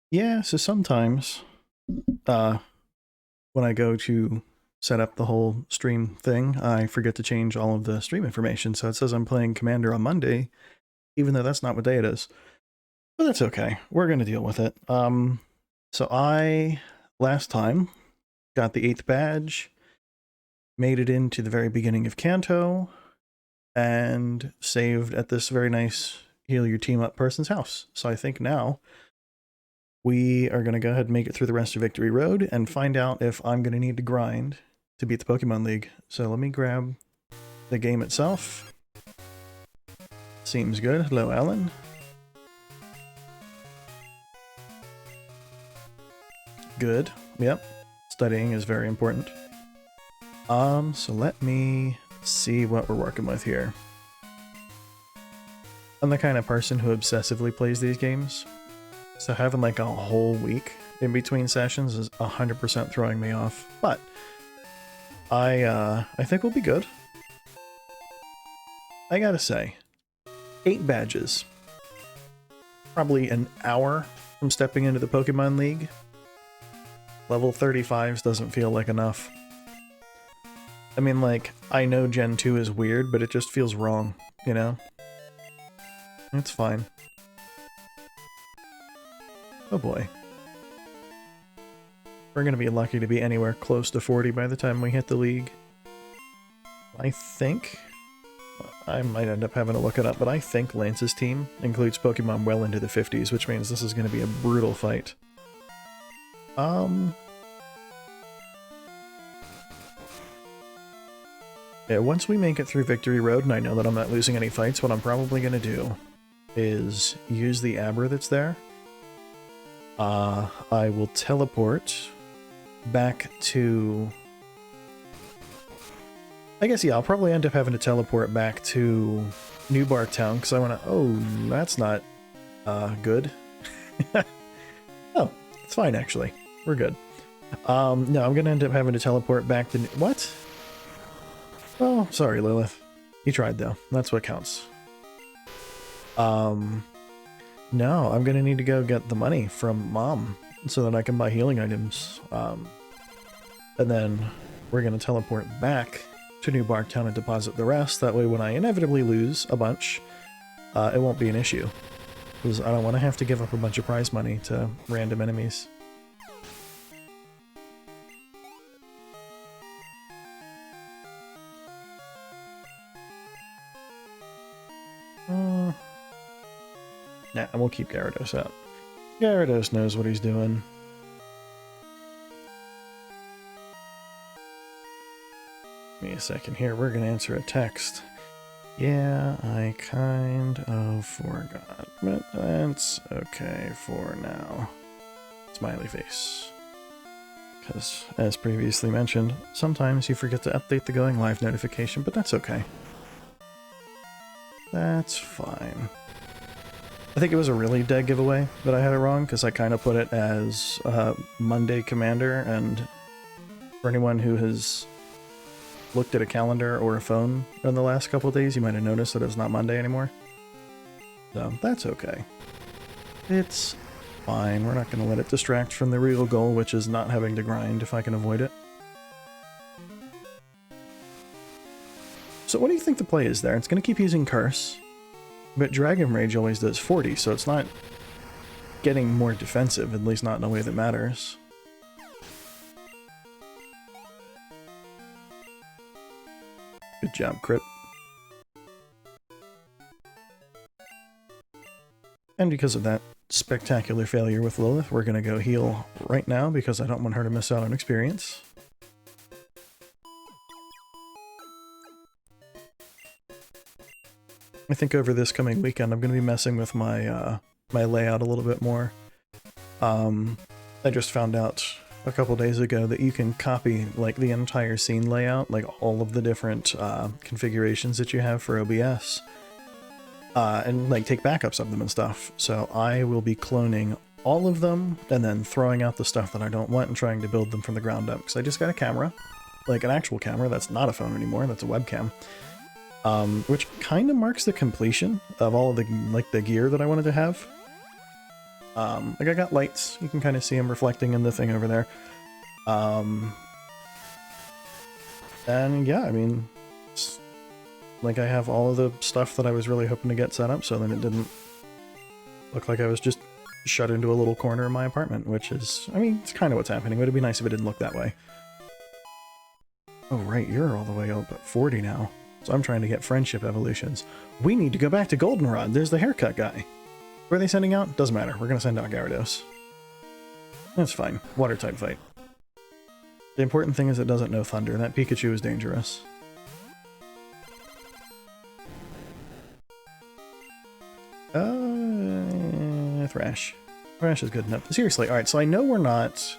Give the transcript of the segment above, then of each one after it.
Yeah, so sometimes uh, when I go to set up the whole stream thing, I forget to change all of the stream information. So it says I'm playing Commander on Monday, even though that's not what day it is. But that's okay. We're going to deal with it. So I, last time, got the 8th badge, made it into the very beginning of Kanto, and saved at this very nice heal your team up person's house. So I think now we are going to go ahead and make it through the rest of Victory Road and find out if I'm going to need to grind to beat the Pokemon League. So let me grab the game itself. Seems good. Hello, Alan. Good. Yep. Studying is very important. So let me see what we're working with here. I'm the kind of person who obsessively plays these games, so having like a whole week in between sessions is 100% throwing me off. But I think we'll be good. I gotta say, 8 badges. Probably an hour from stepping into the Pokemon League. Level 35s doesn't feel like enough. I mean, like, I know Gen 2 is weird, but it just feels wrong, you know? It's fine. Oh boy. We're gonna be lucky to be anywhere close to 40 by the time we hit the league. I think... I might end up having to look it up, but I think Lance's team includes Pokemon well into the 50s, which means this is going to be a brutal fight. Yeah, once we make it through Victory Road, and I know that I'm not losing any fights, what I'm probably going to do is use the Abra that's there. I will teleport back to... I guess, yeah, I'll probably end up having to teleport back to New Bar Town, because I want to... Oh, that's not good. Oh, it's fine, actually. We're good. No, I'm going to end up having to teleport back to... What? Oh, sorry, Lilith. You tried, though. That's what counts. No, I'm going to need to go get the money from Mom so that I can buy healing items. And then we're going to teleport back to New Barktown and deposit the rest. That way when I inevitably lose a bunch, it won't be an issue. Because I don't want to have to give up a bunch of prize money to random enemies. Nah, we'll keep Gyarados out. Gyarados knows what he's doing. Give me a second here, we're gonna answer a text. Yeah, I kind of forgot, but that's okay for now. Smiley face. Because, as previously mentioned, sometimes you forget to update the going live notification, but that's okay. That's fine. I think it was a really dead giveaway that I had it wrong, because I kind of put it as Monday Commander, and for anyone who has looked at a calendar or a phone in the last couple of days, you might have noticed that it's not Monday anymore. So, that's okay. It's fine, we're not going to let it distract from the real goal, which is not having to grind if I can avoid it. So what do you think the play is there? It's going to keep using Curse, but Dragon Rage always does 40, so it's not getting more defensive, at least not in a way that matters. Good job, Crit. And because of that spectacular failure with Lilith, we're going to go heal right now because I don't want her to miss out on experience. I think over this coming weekend I'm going to be messing with my my layout a little bit more. I just found out a couple days ago that you can copy like the entire scene layout, like all of the different configurations that you have for OBS, and like take backups of them and stuff. So I will be cloning all of them and then throwing out the stuff that I don't want and trying to build them from the ground up. Because I just got a camera, like an actual camera that's not a phone anymore, that's a webcam. Which kind of marks the completion of all of the, like, the gear that I wanted to have. Like I got lights. You can kind of see them reflecting in the thing over there. And yeah, I mean, it's like I have all of the stuff that I was really hoping to get set up, so then it didn't look like I was just shut into a little corner in my apartment, which is, I mean, it's kind of what's happening. It would be nice if it didn't look that way. Oh, right, you're all the way up at 40 now. So I'm trying to get friendship evolutions. We need to go back to Goldenrod. There's the haircut guy. Who are they sending out? Doesn't matter. We're going to send out Gyarados. That's fine. Water type fight. The important thing is it doesn't know Thunder. That Pikachu is dangerous. Thrash. Thrash is good enough. Seriously, alright, so I know we're not,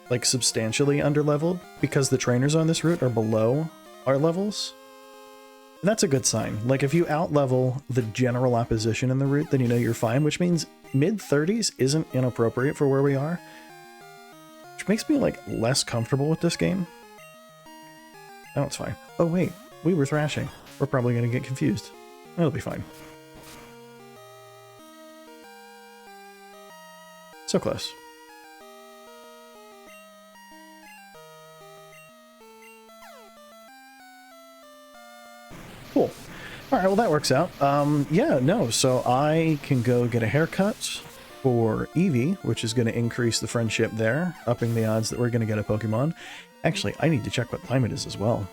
like, substantially underleveled because the trainers on this route are below our levels. And that's a good sign. Like, if you outlevel the general opposition in the route, then you know you're fine, which means mid-30s isn't inappropriate for where we are. Which makes me, like, less comfortable with this game. No, it's fine. Oh, wait. We were thrashing. We're probably going to get confused. That'll be fine. So close. Cool. Alright, well that works out. Yeah, no, so I can go get a haircut for Eevee, which is going to increase the friendship there, upping the odds that we're going to get a Pokemon. Actually, I need to check what time it is as well,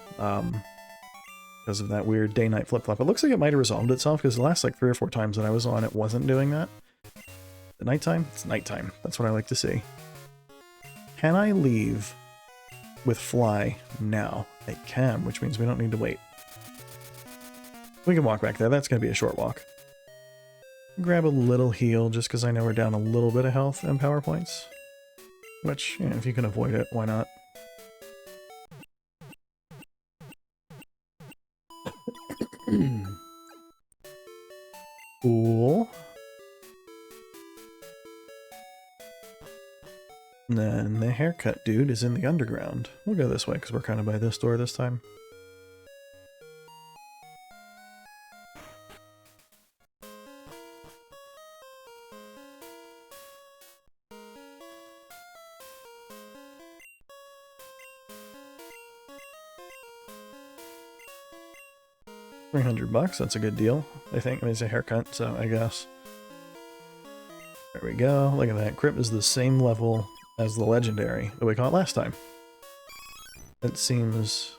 because of that weird day-night flip-flop. It looks like it might have resolved itself, because the last, like, 3 or 4 times that I was on, it wasn't doing that. The nighttime? It's nighttime. That's what I like to see. Can I leave with Fly now? I can, which means we don't need to wait. We can walk back there. That's going to be a short walk. Grab a little heal, just because I know we're down a little bit of health and power points. Which, you know, if you can avoid it, why not? Cool. And then the haircut dude is in the underground. We'll go this way, because we're kind of by this door this time. $300, that's a good deal, I think. I mean, it's a haircut, so I guess. There we go. Look at that. Crypt is the same level as the legendary that we caught last time. It seems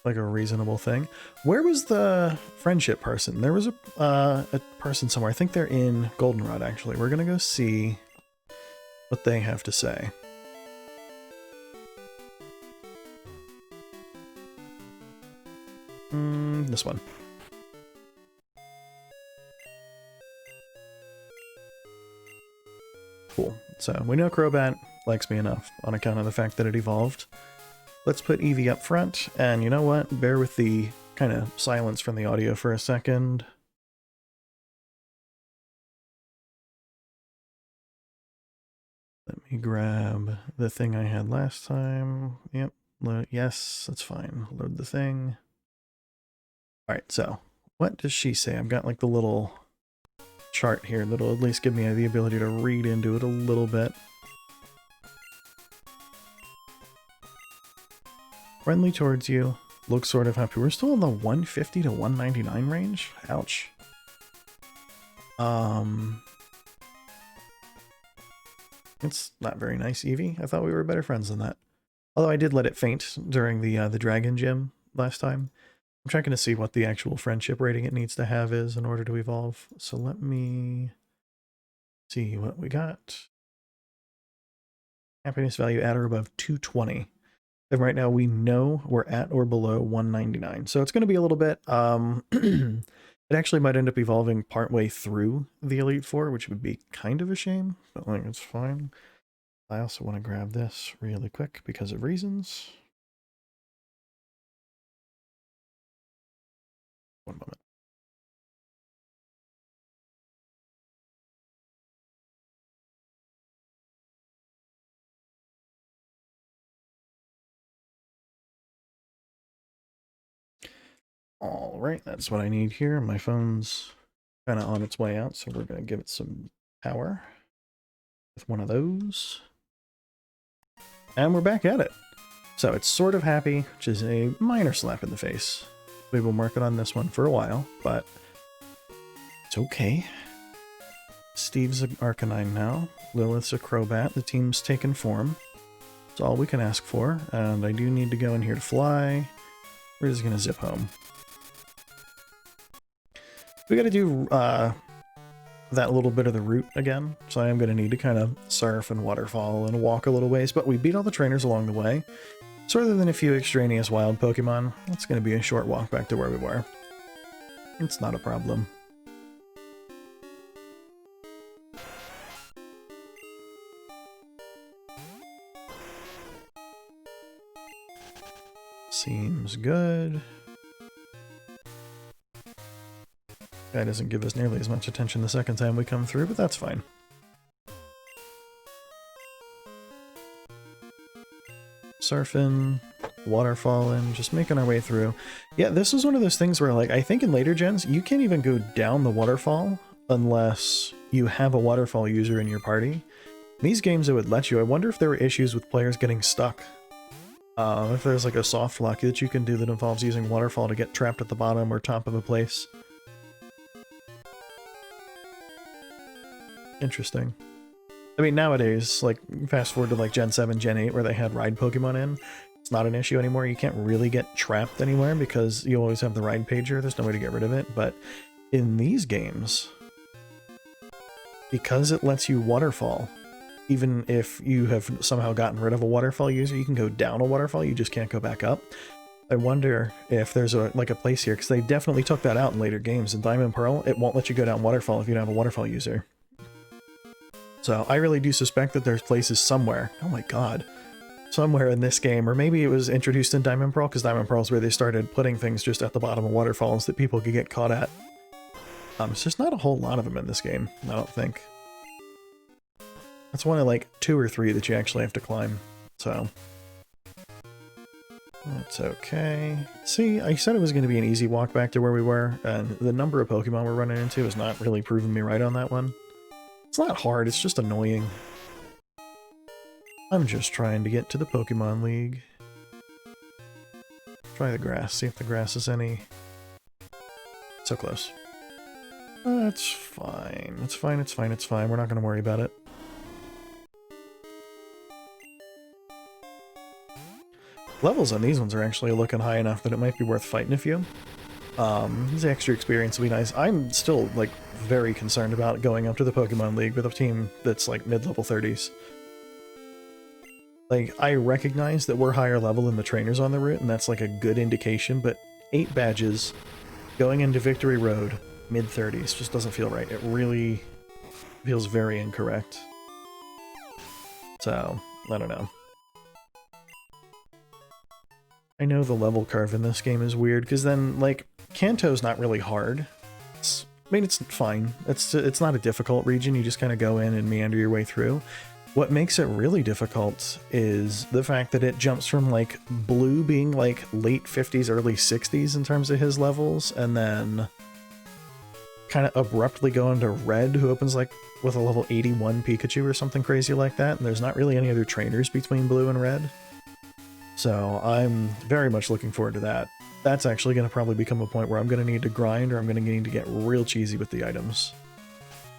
like a reasonable thing. Where was the friendship person? There was a person somewhere. I think they're in Goldenrod, actually. We're gonna go see what they have to say. This one. Cool. So we know Crobat likes me enough on account of the fact that it evolved. Let's put Eevee up front, and you know what? Bear with the kind of silence from the audio for a second. Let me grab the thing I had last time. Yep. Yes, that's fine. Load the thing. Alright, so what does she say? I've got like the little chart here that'll at least give me the ability to read into it a little bit. Friendly towards you. Looks sort of happy. We're still in the 150 to 199 range? Ouch. It's not very nice, Eevee. I thought we were better friends than that. Although I did let it faint during the Dragon Gym last time. I'm checking to see what the actual friendship rating it needs to have is in order to evolve. So let me see what we got. Happiness value at or above 220. And right now we know we're at or below 199. So it's going to be a little bit, it actually might end up evolving partway through the Elite Four, which would be kind of a shame, but like it's fine. I also want to grab this really quick because of reasons. One moment. All right, that's what I need here. My phone's kind of on its way out, so we're going to give it some power. with one of those. And we're back at it. So it's sort of happy, which is a minor slap in the face. We've been working on this one for a while, but it's okay. Steve's an Arcanine now. Lilith's a Crobat. The team's taken form. That's all we can ask for. And I do need to go in here to fly. We're just going to zip home. We got to do that little bit of the route again. So I am going to need to kind of surf and waterfall and walk a little ways. But we beat all the trainers along the way. So other than a few extraneous wild Pokemon, it's going to be a short walk back to where we were. It's not a problem. Seems good. Guy doesn't give us nearly as much attention the second time we come through, but that's fine. Surfing, waterfalling, just making our way through. Yeah, this is one of those things where, like, I think in later gens, you can't even go down the waterfall unless you have a waterfall user in your party. In these games, it would let you. I wonder if there were issues with players getting stuck. If there's like a soft lock that you can do that involves using waterfall to get trapped at the bottom or top of a place. Interesting. I mean, nowadays, like, fast forward to like Gen 7, Gen 8, where they had ride Pokemon in, it's not an issue anymore. You can't really get trapped anywhere because you always have the ride pager. There's no way to get rid of it. But in these games, because it lets you waterfall, even if you have somehow gotten rid of a waterfall user, you can go down a waterfall, you just can't go back up. I wonder if there's a place here, because they definitely took that out in later games. In Diamond and Pearl, it won't let you go down waterfall if you don't have a waterfall user. So I really do suspect that there's places somewhere, oh my god, somewhere in this game, or maybe it was introduced in Diamond and Pearl, because Diamond and Pearl is where they started putting things just at the bottom of waterfalls that people could get caught at. It's just not a whole lot of them in this game, I don't think. That's one of like 2 or 3 that you actually have to climb, so that's okay. See, I said it was going to be an easy walk back to where we were, and the number of Pokemon we're running into is not really proving me right on that one. It's not hard, it's just annoying. I'm just trying to get to the Pokemon League. Try the grass, see if the grass is any... So close. That's fine. It's fine, it's fine, it's fine. We're not going to worry about it. Levels on these ones are actually looking high enough that it might be worth fighting a few. This extra experience would be nice. I'm still, like, very concerned about going up to the Pokemon League with a team that's, like, mid-level 30s. Like, I recognize that we're higher level than the trainers on the route, and that's, like, a good indication, but 8 badges going into Victory Road, mid-30s, just doesn't feel right. It really feels very incorrect. So, I don't know. I know the level curve in this game is weird, because then, like, Kanto's not really hard. I mean, it's fine. It's not a difficult region, you just kind of go in and meander your way through. What makes it really difficult is the fact that it jumps from, like, Blue being, like, late 50s, early 60s in terms of his levels, and then kind of abruptly go into Red, who opens, like, with a level 81 Pikachu or something crazy like that, and there's not really any other trainers between Blue and Red. So I'm very much looking forward to that. That's actually going to probably become a point where I'm going to need to grind, or I'm going to need to get real cheesy with the items.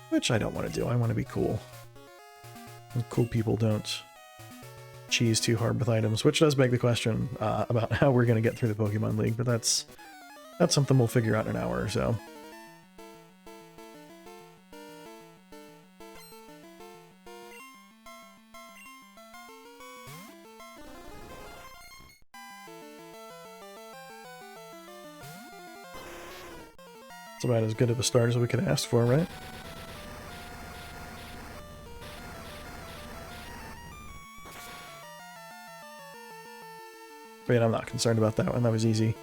Which I don't want to do. I want to be cool. And cool people don't cheese too hard with items, which does beg the question about how we're going to get through the Pokemon League, but that's something we'll figure out in an hour or so. It's about as good of a start as we could ask for, right? Wait, I'm not concerned about that one. That was easy.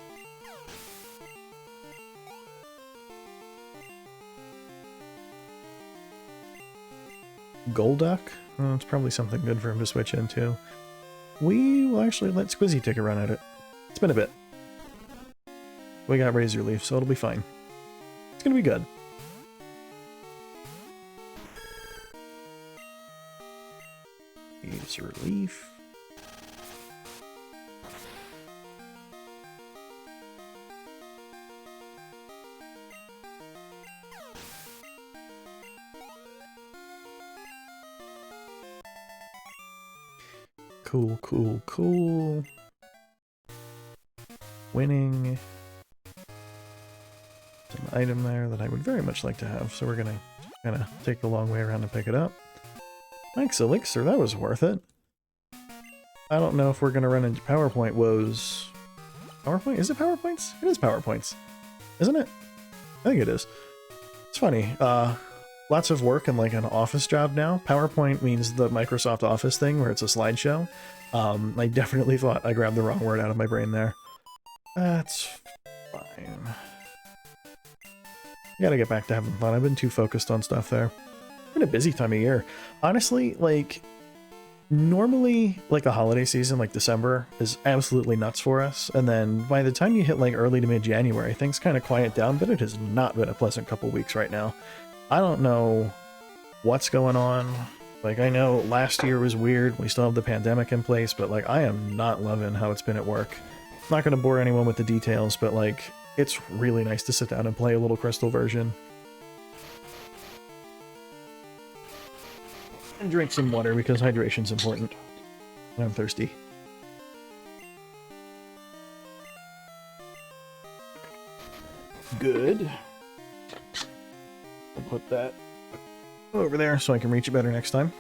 Golduck? Oh, it's probably something good for him to switch into. We will actually let Squizzy take a run at it. It's been a bit. We got Razor Leaf, so it'll be fine. It's gonna be good. Use relief. Cool, cool, cool. Winning. There's an item there that I would very much like to have, so we're gonna kind of take the long way around to pick it up. Thanks, Elixir, that was worth it. I don't know if we're gonna run into PowerPoint woes. PowerPoint? Is it PowerPoints? It is PowerPoints, isn't it? I think it is. It's funny. Lots of work in like an office job now. PowerPoint means the Microsoft Office thing where it's a slideshow. I definitely thought I grabbed the wrong word out of my brain there. That's fine. I gotta get back to having fun. I've been too focused on stuff there. It's been a busy time of year. Honestly, like, normally, like, the holiday season, like December, is absolutely nuts for us. And then by the time you hit, like, early to mid-January, things kind of quiet down, but it has not been a pleasant couple weeks right now. I don't know what's going on. Like, I know last year was weird. We still have the pandemic in place, but, like, I am not loving how it's been at work. I'm not going to bore anyone with the details, but, like, it's really nice to sit down and play a little Crystal version. And drink some water, because hydration's important. I'm thirsty. Good. I'll put that over there so I can reach it better next time.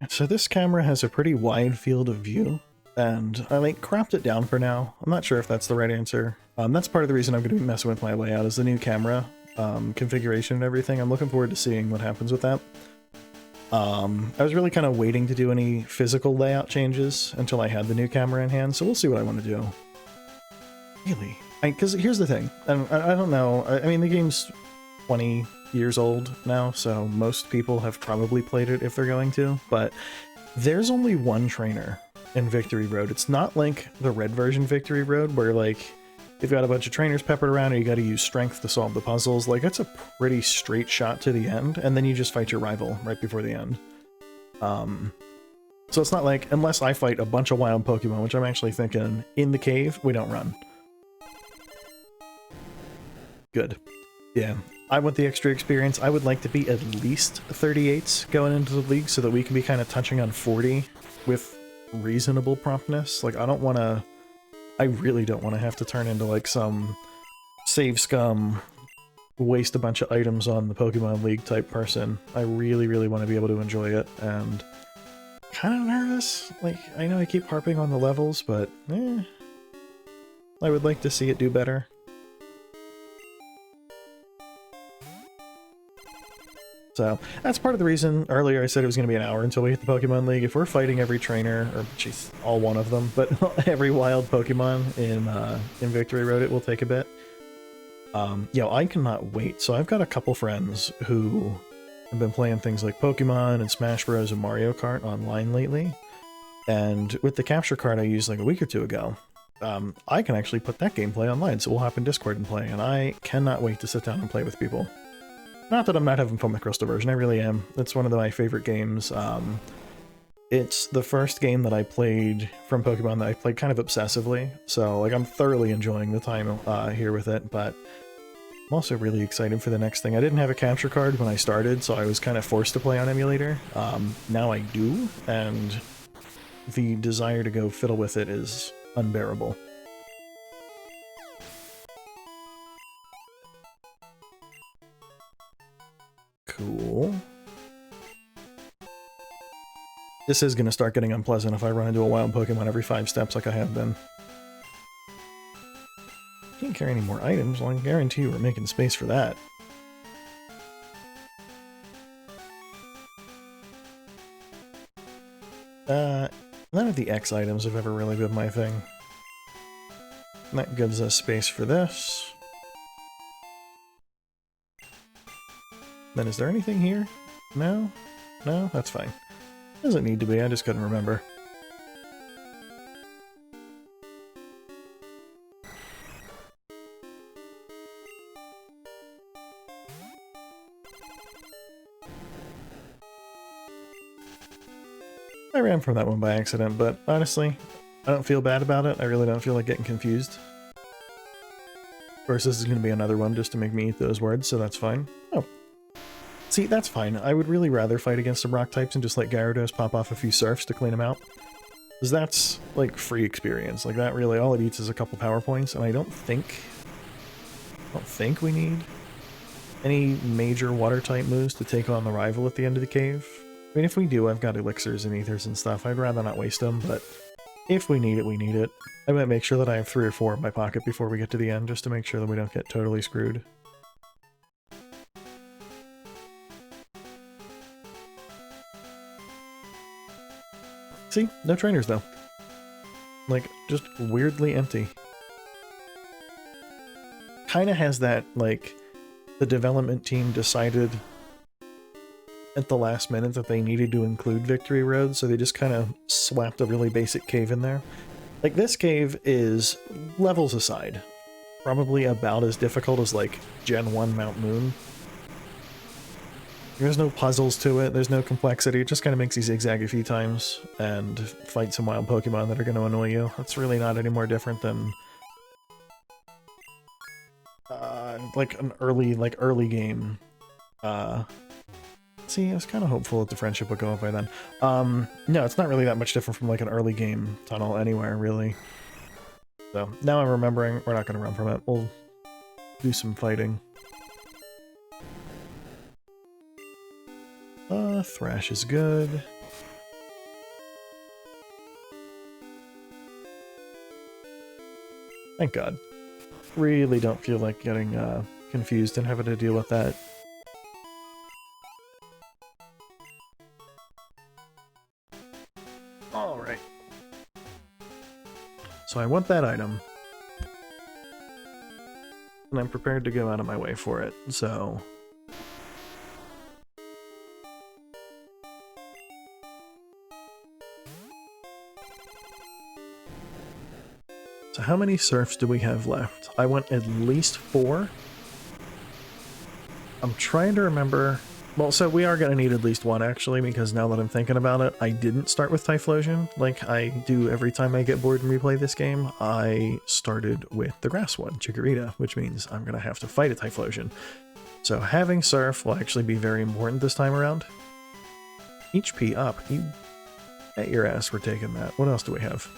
So this camera has a pretty wide field of view, and I like cropped it down for now. I'm not sure if that's the right answer. That's part of the reason I'm going to be messing with my layout is the new camera configuration and everything. I'm looking forward to seeing what happens with that. I was really kind of waiting to do any physical layout changes until I had the new camera in hand, so we'll see what I want to do. Really? Because here's the thing, and I don't know, I mean, the game's 20 years old now, so most people have probably played it if they're going to, but there's only one trainer in Victory Road. It's not like the red version Victory Road, where, like, you've got a bunch of trainers peppered around and you gotta use strength to solve the puzzles. Like, it's a pretty straight shot to the end, and then you just fight your rival right before the end. So it's not like, unless I fight a bunch of wild Pokemon, which I'm actually thinking, in the cave, we don't run. Good. Yeah. I want the extra experience. I would like to be at least 38s going into the league so that we can be kind of touching on 40 with reasonable promptness. Like, I really don't want to have to turn into, like, some save scum, waste a bunch of items on the Pokemon League type person. I really, really want to be able to enjoy it, and kind of nervous. Like, I know I keep harping on the levels, but I would like to see it do better. So, that's part of the reason earlier I said it was going to be an hour until we hit the Pokemon League. If we're fighting every trainer, or geez, all one of them, but every wild Pokemon in Victory Road, it will take a bit. I cannot wait. So I've got a couple friends who have been playing things like Pokemon and Smash Bros. And Mario Kart online lately. And with the capture card I used like a week or two ago, I can actually put that gameplay online, so we'll hop in Discord and play, and I cannot wait to sit down and play with people. Not that I'm not having fun with Crystal Version, I really am. It's one of my favorite games. It's the first game that I played from Pokemon that I played kind of obsessively, so like I'm thoroughly enjoying the time here with it, but I'm also really excited for the next thing. I didn't have a capture card when I started, so I was kind of forced to play on emulator. Now I do, and the desire to go fiddle with it is unbearable. Cool. This is going to start getting unpleasant if I run into a wild Pokemon every 5 steps like I have been. Can't carry any more items, well I can guarantee you we're making space for that. None of the X items have ever really been my thing. And that gives us space for this. Then is there anything here? No? No? That's fine. Doesn't need to be, I just couldn't remember. I ran from that one by accident, but honestly, I don't feel bad about it. I really don't feel like getting confused. Of course, this is going to be another one just to make me eat those words, so that's fine. Oh. See, that's fine. I would really rather fight against some rock types and just let Gyarados pop off a few surfs to clean them out. Because that's, like, free experience. Like, that really, all it eats is a couple power points, and I don't think we need any major water-type moves to take on the rival at the end of the cave. I mean, if we do, I've got elixirs and ethers and stuff. I'd rather not waste them, but if we need it, we need it. I might make sure that I have 3 or 4 in my pocket before we get to the end, just to make sure that we don't get totally screwed. See? No trainers, though. Like, just weirdly empty. Kinda has that, like, the development team decided at the last minute that they needed to include Victory Road, so they just kind of slapped a really basic cave in there. Like, this cave is, levels aside, probably about as difficult as, like, Gen 1 Mount Moon. There's no puzzles to it, there's no complexity, it just kind of makes you zigzag a few times and fight some wild Pokemon that are going to annoy you. That's really not any more different than like an early game. See, I was kind of hopeful that the friendship would go up by then. No, it's not really that much different from like an early game tunnel anywhere, really. So, now I'm remembering, we're not going to run from it, we'll do some fighting. Thrash is good. Thank God. Really don't feel like getting confused and having to deal with that. Alright. So I want that item. And I'm prepared to go out of my way for it, so... So how many surfs do we have left? I want at least 4. I'm trying to remember... Well, so we are going to need at least 1, actually, because now that I'm thinking about it, I didn't start with Typhlosion, like I do every time I get bored and replay this game. I started with the grass one, Chikorita, which means I'm going to have to fight a Typhlosion. So having Surf will actually be very important this time around. HP up. You bet your ass we're taking that. What else do we have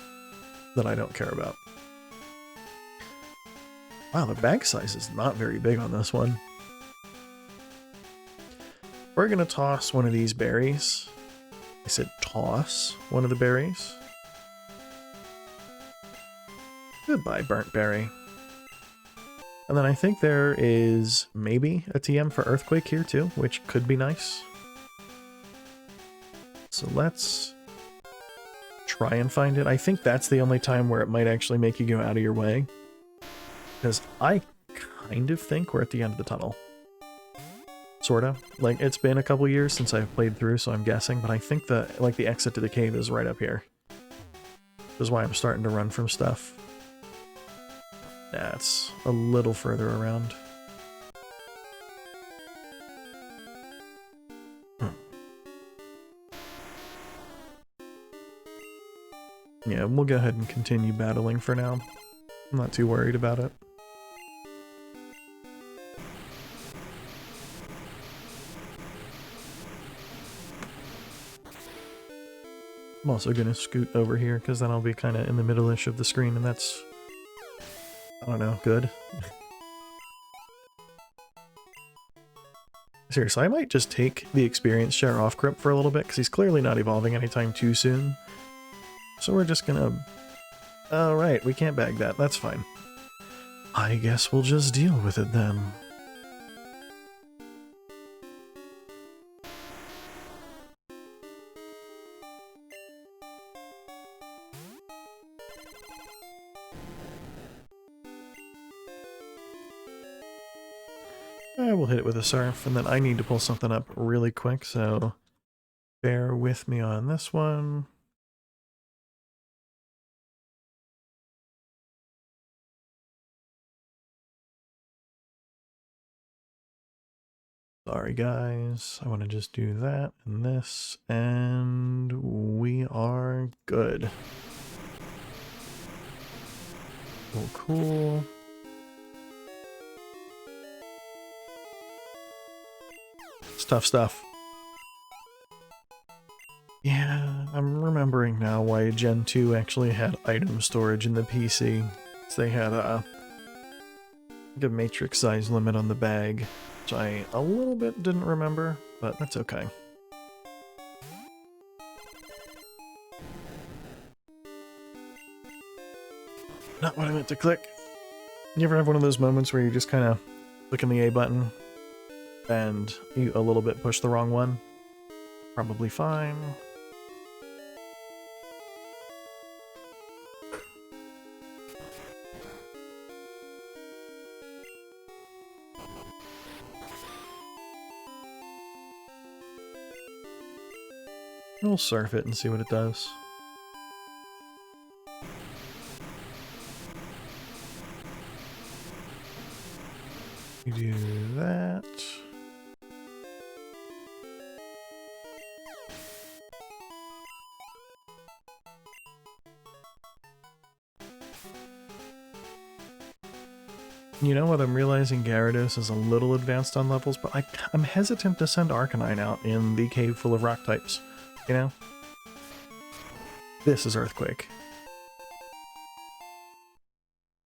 that I don't care about? Wow, the bag size is not very big on this one. We're gonna toss one of these berries. I said toss one of the berries. Goodbye, burnt berry. And then I think there is maybe a TM for Earthquake here too, which could be nice. So let's try and find it. I think that's the only time where it might actually make you go out of your way. Because I kind of think we're at the end of the tunnel. Sorta. Like, it's been a couple years since I've played through, so I'm guessing, but I think the exit to the cave is right up here. This is why I'm starting to run from stuff. That's a little further around. Yeah, we'll go ahead and continue battling for now. I'm not too worried about it. I'm also going to scoot over here, because then I'll be kind of in the middle-ish of the screen, and that's, I don't know, good. Seriously, I might just take the experience share off Grip for a little bit, because he's clearly not evolving anytime too soon. So we're just gonna... Alright, we can't bag that, that's fine. I guess we'll just deal with it then. We'll hit it with a surf, and then I need to pull something up really quick, so bear with me on this one. Sorry guys, I want to just do that and this, and we are good. Cool, cool. It's tough stuff. Yeah, I'm remembering now why Gen 2 actually had item storage in the PC. So they had a matrix size limit on the bag, which I a little bit didn't remember, but that's okay. Not what I meant to click. You ever have one of those moments where you just kind of clicking the A button and you a little bit push the wrong one? Probably fine. We'll surf it and see what it does. You do that. You know what, I'm realizing Gyarados is a little advanced on levels, but I'm hesitant to send Arcanine out in the cave full of rock types, you know? This is Earthquake.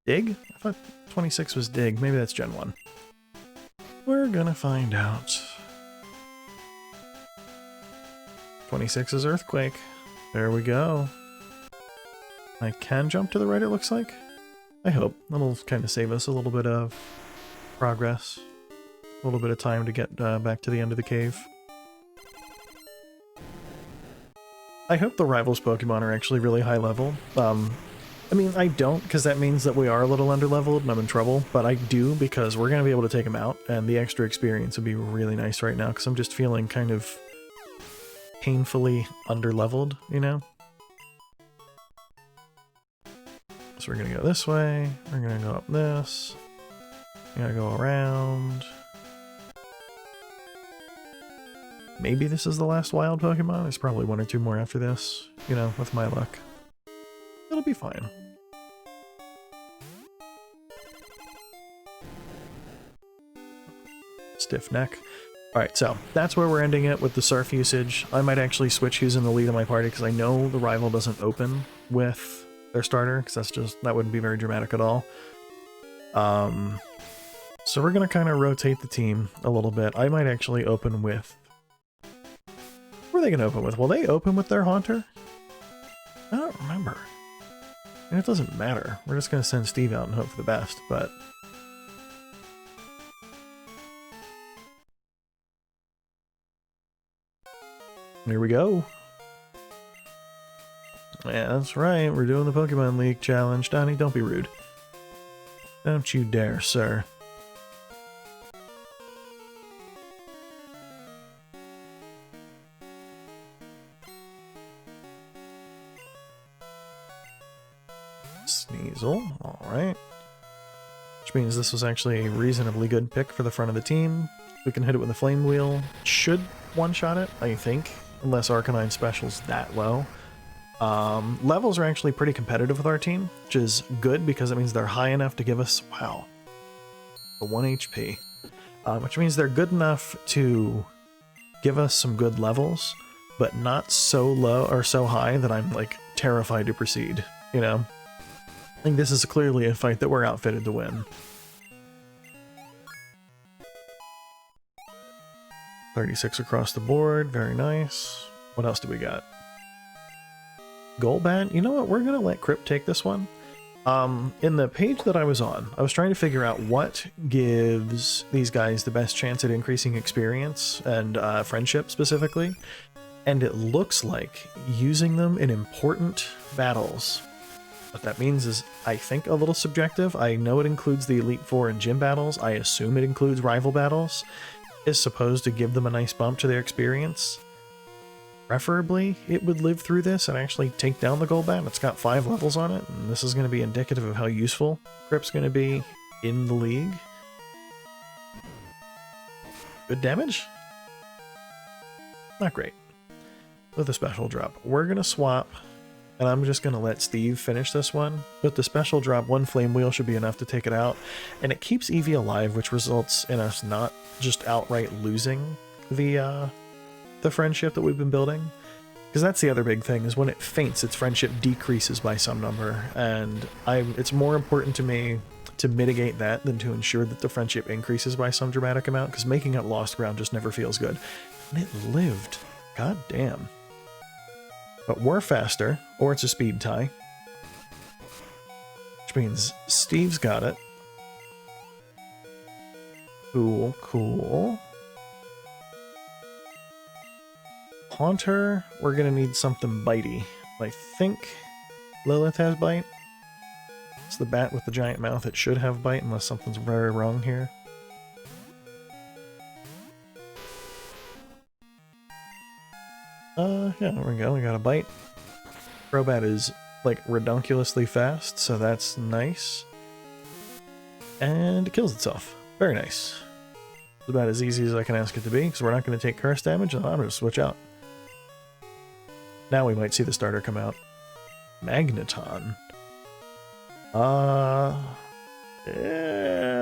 Dig? I thought 26 was Dig. Maybe that's Gen 1. We're gonna find out. 26 is Earthquake. There we go. I can jump to the right, it looks like. I hope. That'll kind of save us a little bit of progress. A little bit of time to get back to the end of the cave. I hope the rivals Pokemon are actually really high level. I mean, I don't, because that means that we are a little underleveled and I'm in trouble, but I do because we're going to be able to take them out, and the extra experience would be really nice right now, because I'm just feeling kind of painfully underleveled, you know? So we're going to go this way, we're going to go up this, we're going to go around. Maybe this is the last wild Pokemon? There's probably one or two more after this, you know, with my luck. It'll be fine. Stiff neck. Alright, so that's where we're ending it with the surf usage. I might actually switch who's in the lead of my party because I know the rival doesn't open with their starter, because that wouldn't be very dramatic at all. So we're going to kind of rotate the team a little bit. I might actually open with... Who are they going to open with? Will they open with their Haunter? I don't remember. And it doesn't matter. We're just going to send Steve out and hope for the best, but... Here we go. Yeah, that's right. We're doing the Pokemon League challenge. Donnie, don't be rude. Don't you dare, sir. Sneasel, alright. Which means this was actually a reasonably good pick for the front of the team. We can hit it with a Flame Wheel. Should one-shot it, I think, unless Arcanine Special's that low. Levels are actually pretty competitive with our team, which is good because it means they're high enough to give us, wow, a 1 HP. Which means they're good enough to give us some good levels, but not so low or so high that I'm, like, terrified to proceed, you know? I think this is clearly a fight that we're outfitted to win. 36 across the board, very nice. What else do we got? Golbat? You know what, we're gonna let Crypt take this one. In the page that I was on, I was trying to figure out what gives these guys the best chance at increasing experience and friendship specifically, and it looks like using them in important battles. What that means is, I think, a little subjective. I know it includes the Elite Four and gym battles. I assume it includes rival battles. Is supposed to give them a nice bump to their experience. Preferably, it would live through this and actually take down the Golbat. It's got 5 levels on it, and this is going to be indicative of how useful Crypt's going to be in the league. Good damage? Not great. With a special drop. We're going to swap, and I'm just going to let Steve finish this one. With the special drop, 1 flame wheel should be enough to take it out, and it keeps Eevee alive, which results in us not just outright losing the friendship that we've been building. Because that's the other big thing, is when it faints, its friendship decreases by some number, and it's more important to me to mitigate that than to ensure that the friendship increases by some dramatic amount, because making up lost ground just never feels good. And it lived. God damn. But we're faster, or it's a speed tie. Which means Steve's got it. Cool, cool. Haunter, we're gonna need something bitey. I think Lilith has bite. It's the bat with the giant mouth. It should have bite, unless something's very wrong here. Yeah, there we go. We got a bite. Crobat is, like, redonkulously fast, so that's nice. And it kills itself. Very nice. It's about as easy as I can ask it to be, because we're not going to take curse damage, and I'm going to switch out. Now we might see the starter come out. Magneton.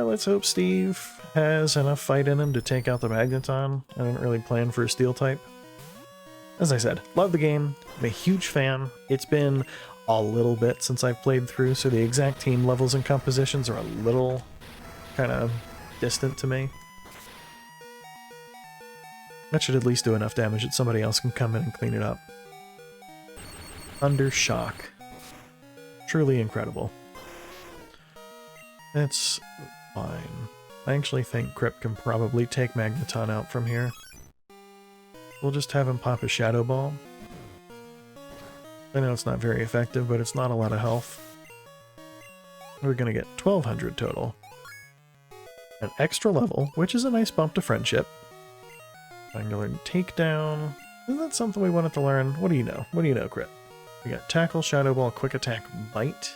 Let's hope Steve has enough fight in him to take out the Magneton. I didn't really plan for a steel type. As I said, love the game. I'm a huge fan. It's been a little bit since I've played through, so the exact team levels and compositions are a little kind of distant to me. That should at least do enough damage that somebody else can come in and clean it up. Thunder Shock. Truly incredible. It's fine. I actually think Crypt can probably take Magneton out from here. We'll just have him pop a Shadow Ball. I know it's not very effective, but it's not a lot of health. We're gonna get 1200 total. An extra level, which is a nice bump to friendship. Angular Takedown. Isn't that something we wanted to learn? What do you know? What do you know, Crit? We got Tackle, Shadow Ball, Quick Attack, Bite.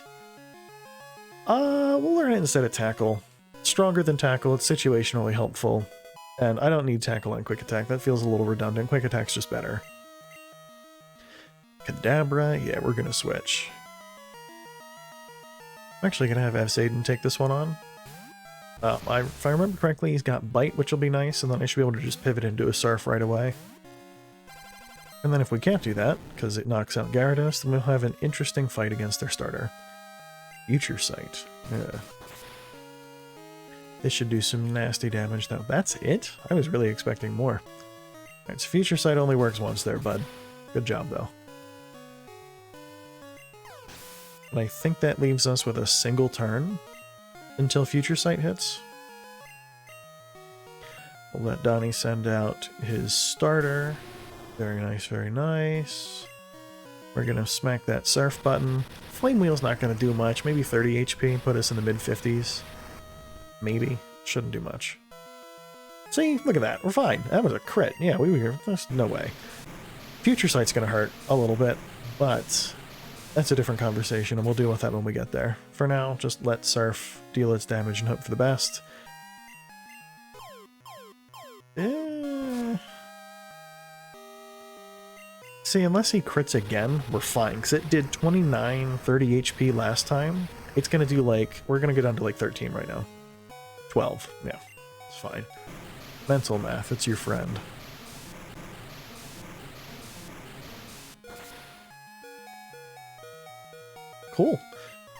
We'll learn it instead of Tackle. It's stronger than Tackle, it's situationally helpful. And I don't need Tackle and Quick Attack, that feels a little redundant. Quick Attack's just better. Kadabra, yeah, we're gonna switch. I'm actually gonna have Evsaden take this one on. If I remember correctly, he's got Bite, which will be nice, and then I should be able to just pivot into a Surf right away. And then if we can't do that, because it knocks out Gyarados, then we'll have an interesting fight against their starter. Future Sight. Yeah. This should do some nasty damage, though. That's it? I was really expecting more. Alright, so Future Sight only works once there, bud. Good job, though. And I think that leaves us with a single turn until Future Sight hits. We'll let Donnie send out his starter. Very nice, very nice. We're going to smack that Surf button. Flame Wheel's not going to do much. Maybe 30 HP, put us in the mid-50s. Maybe. Shouldn't do much. See? Look at that. We're fine. That was a crit. Yeah, we were... There's no way. Future Sight's going to hurt a little bit, but that's a different conversation, and we'll deal with that when we get there. For now, just let Surf deal its damage and hope for the best. See, unless he crits again, we're fine, because it did 29, 30 HP last time. It's going to do, like, we're going to go down to, like, 13 right now. 12. Yeah, it's fine. Mental math, it's your friend. Cool.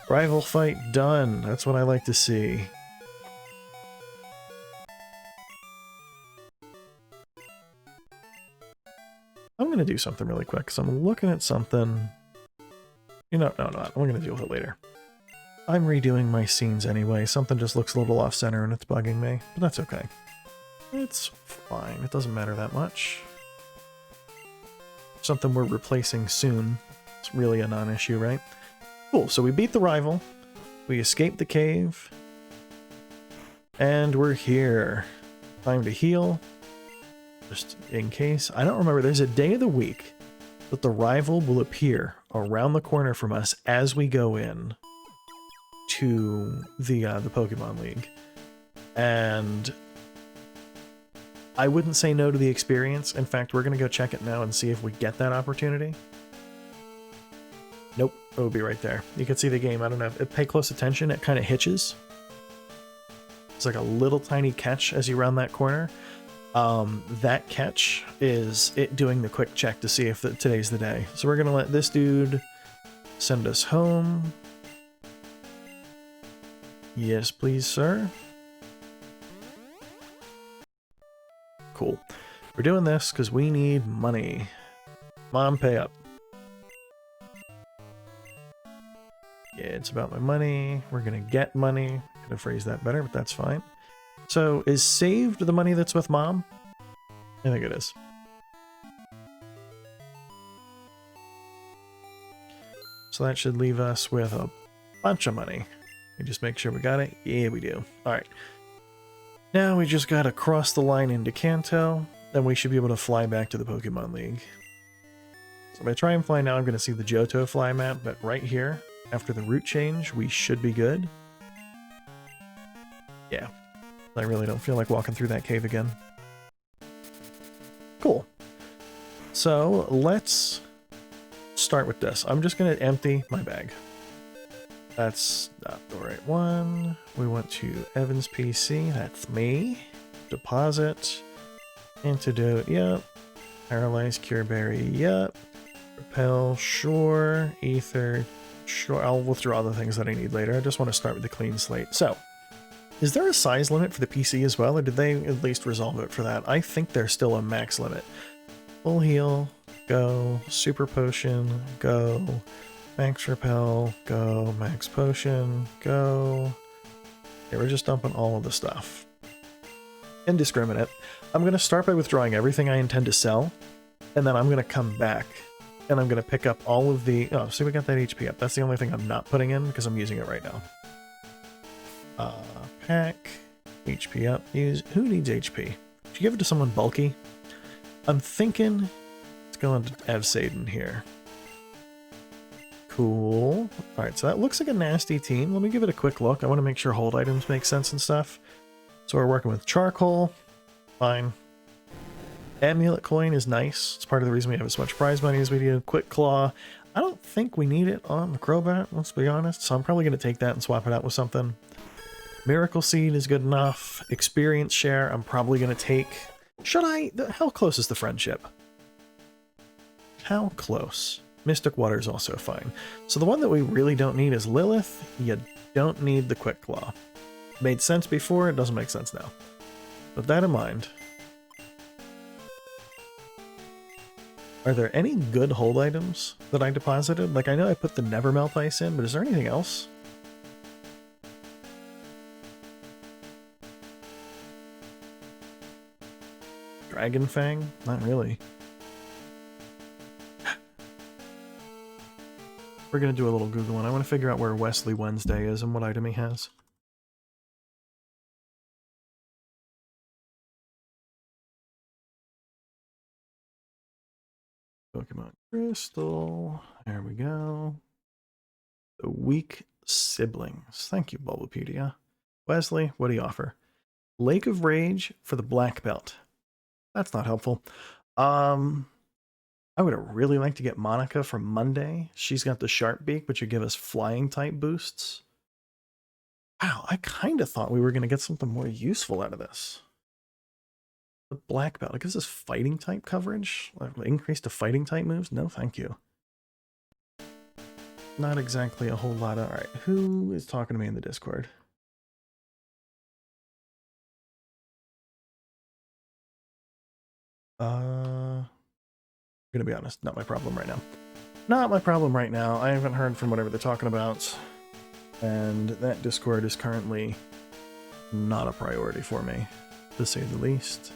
Rival fight done. That's what I like to see. I'm going to do something really quick, because I'm looking at something... You know, no, I'm going to deal with it later. I'm redoing my scenes anyway. Something just looks a little off-center and it's bugging me, but that's okay. It's fine. It doesn't matter that much. Something we're replacing soon. It's really a non-issue, right? Cool, so we beat the rival. We escaped the cave. And we're here. Time to heal. Just in case. I don't remember. There's a day of the week that the rival will appear around the corner from us as we go in to the Pokemon League. And I wouldn't say no to the experience. In fact, we're going to go check it now and see if we get that opportunity. Nope, it will be right there. You can see the game. I don't know. Pay close attention. It kind of hitches. It's like a little tiny catch as you round that corner. That catch is it doing the quick check to see if today's the day. So we're going to let this dude send us home. Yes, please, sir. Cool. We're doing this because we need money. Mom, pay up. Yeah, it's about my money. We're going to get money. Could have phrased that better, but that's fine. So, is saved the money that's with Mom? I think it is. So that should leave us with a bunch of money. We just make sure we got it. Yeah, we do. Alright. Now we just gotta cross the line into Kanto, then we should be able to fly back to the Pokemon League. So if I try and fly now, I'm gonna see the Johto fly map, but right here, after the route change, we should be good. Yeah. I really don't feel like walking through that cave again. Cool. So let's start with this. I'm just gonna empty my bag. That's not the right one. We went to Evan's PC. That's me. Deposit. Antidote. Yep. Paralyzed Cure Berry. Yep. Repel. Sure. Ether. Sure. I'll withdraw the things that I need later. I just want to start with a clean slate. So, is there a size limit for the PC as well, or did they at least resolve it for that? I think there's still a max limit. Full heal. Go. Super potion. Go. Max repel, go. Max potion, go. Okay, we're just dumping all of the stuff. Indiscriminate. I'm going to start by withdrawing everything I intend to sell, and then I'm going to come back, and I'm going to pick up all of the... Oh, see, we got that HP up. That's the only thing I'm not putting in, because I'm using it right now. Pack. HP up. Use... Who needs HP? Should you give it to someone bulky? I'm thinking it's going to have Saden here. Cool. Alright, so that looks like a nasty team. Let me give it a quick look. I want to make sure hold items make sense and stuff. So we're working with charcoal. Fine. Amulet coin is nice. It's part of the reason we have as much prize money as we do. Quick claw. I don't think we need it on the Crobat, let's be honest. So I'm probably going to take that and swap it out with something. Miracle seed is good enough. Experience share, I'm probably going to take... Should I? How close is the friendship? How close? Mystic Water is also fine. So the one that we really don't need is Lilith. You don't need the Quick Claw. Made sense before, it doesn't make sense now. With that in mind, are there any good hold items that I deposited? Like, I know I put the Never Melt Ice in, but is there anything else? Dragon Fang? Not really. We're going to do a little Googling. I want to figure out where Wesley Wednesday is and what item he has. Pokemon Crystal. There we go. The Weak Siblings. Thank you, Bulbapedia. Wesley, what do you offer? Lake of Rage for the Black Belt. That's not helpful. I would have really liked to get Monica from Monday. She's got the Sharp Beak, which would give us flying type boosts. Wow, I kind of thought we were going to get something more useful out of this. The Black Belt. It gives us fighting type coverage? Increase to fighting type moves? No, thank you. Not exactly a whole lot of... Alright, who is talking to me in the Discord? I'm gonna be honest, not my problem right now. Not my problem right now. I haven't heard from whatever they're talking about. And that Discord is currently not a priority for me, to say the least.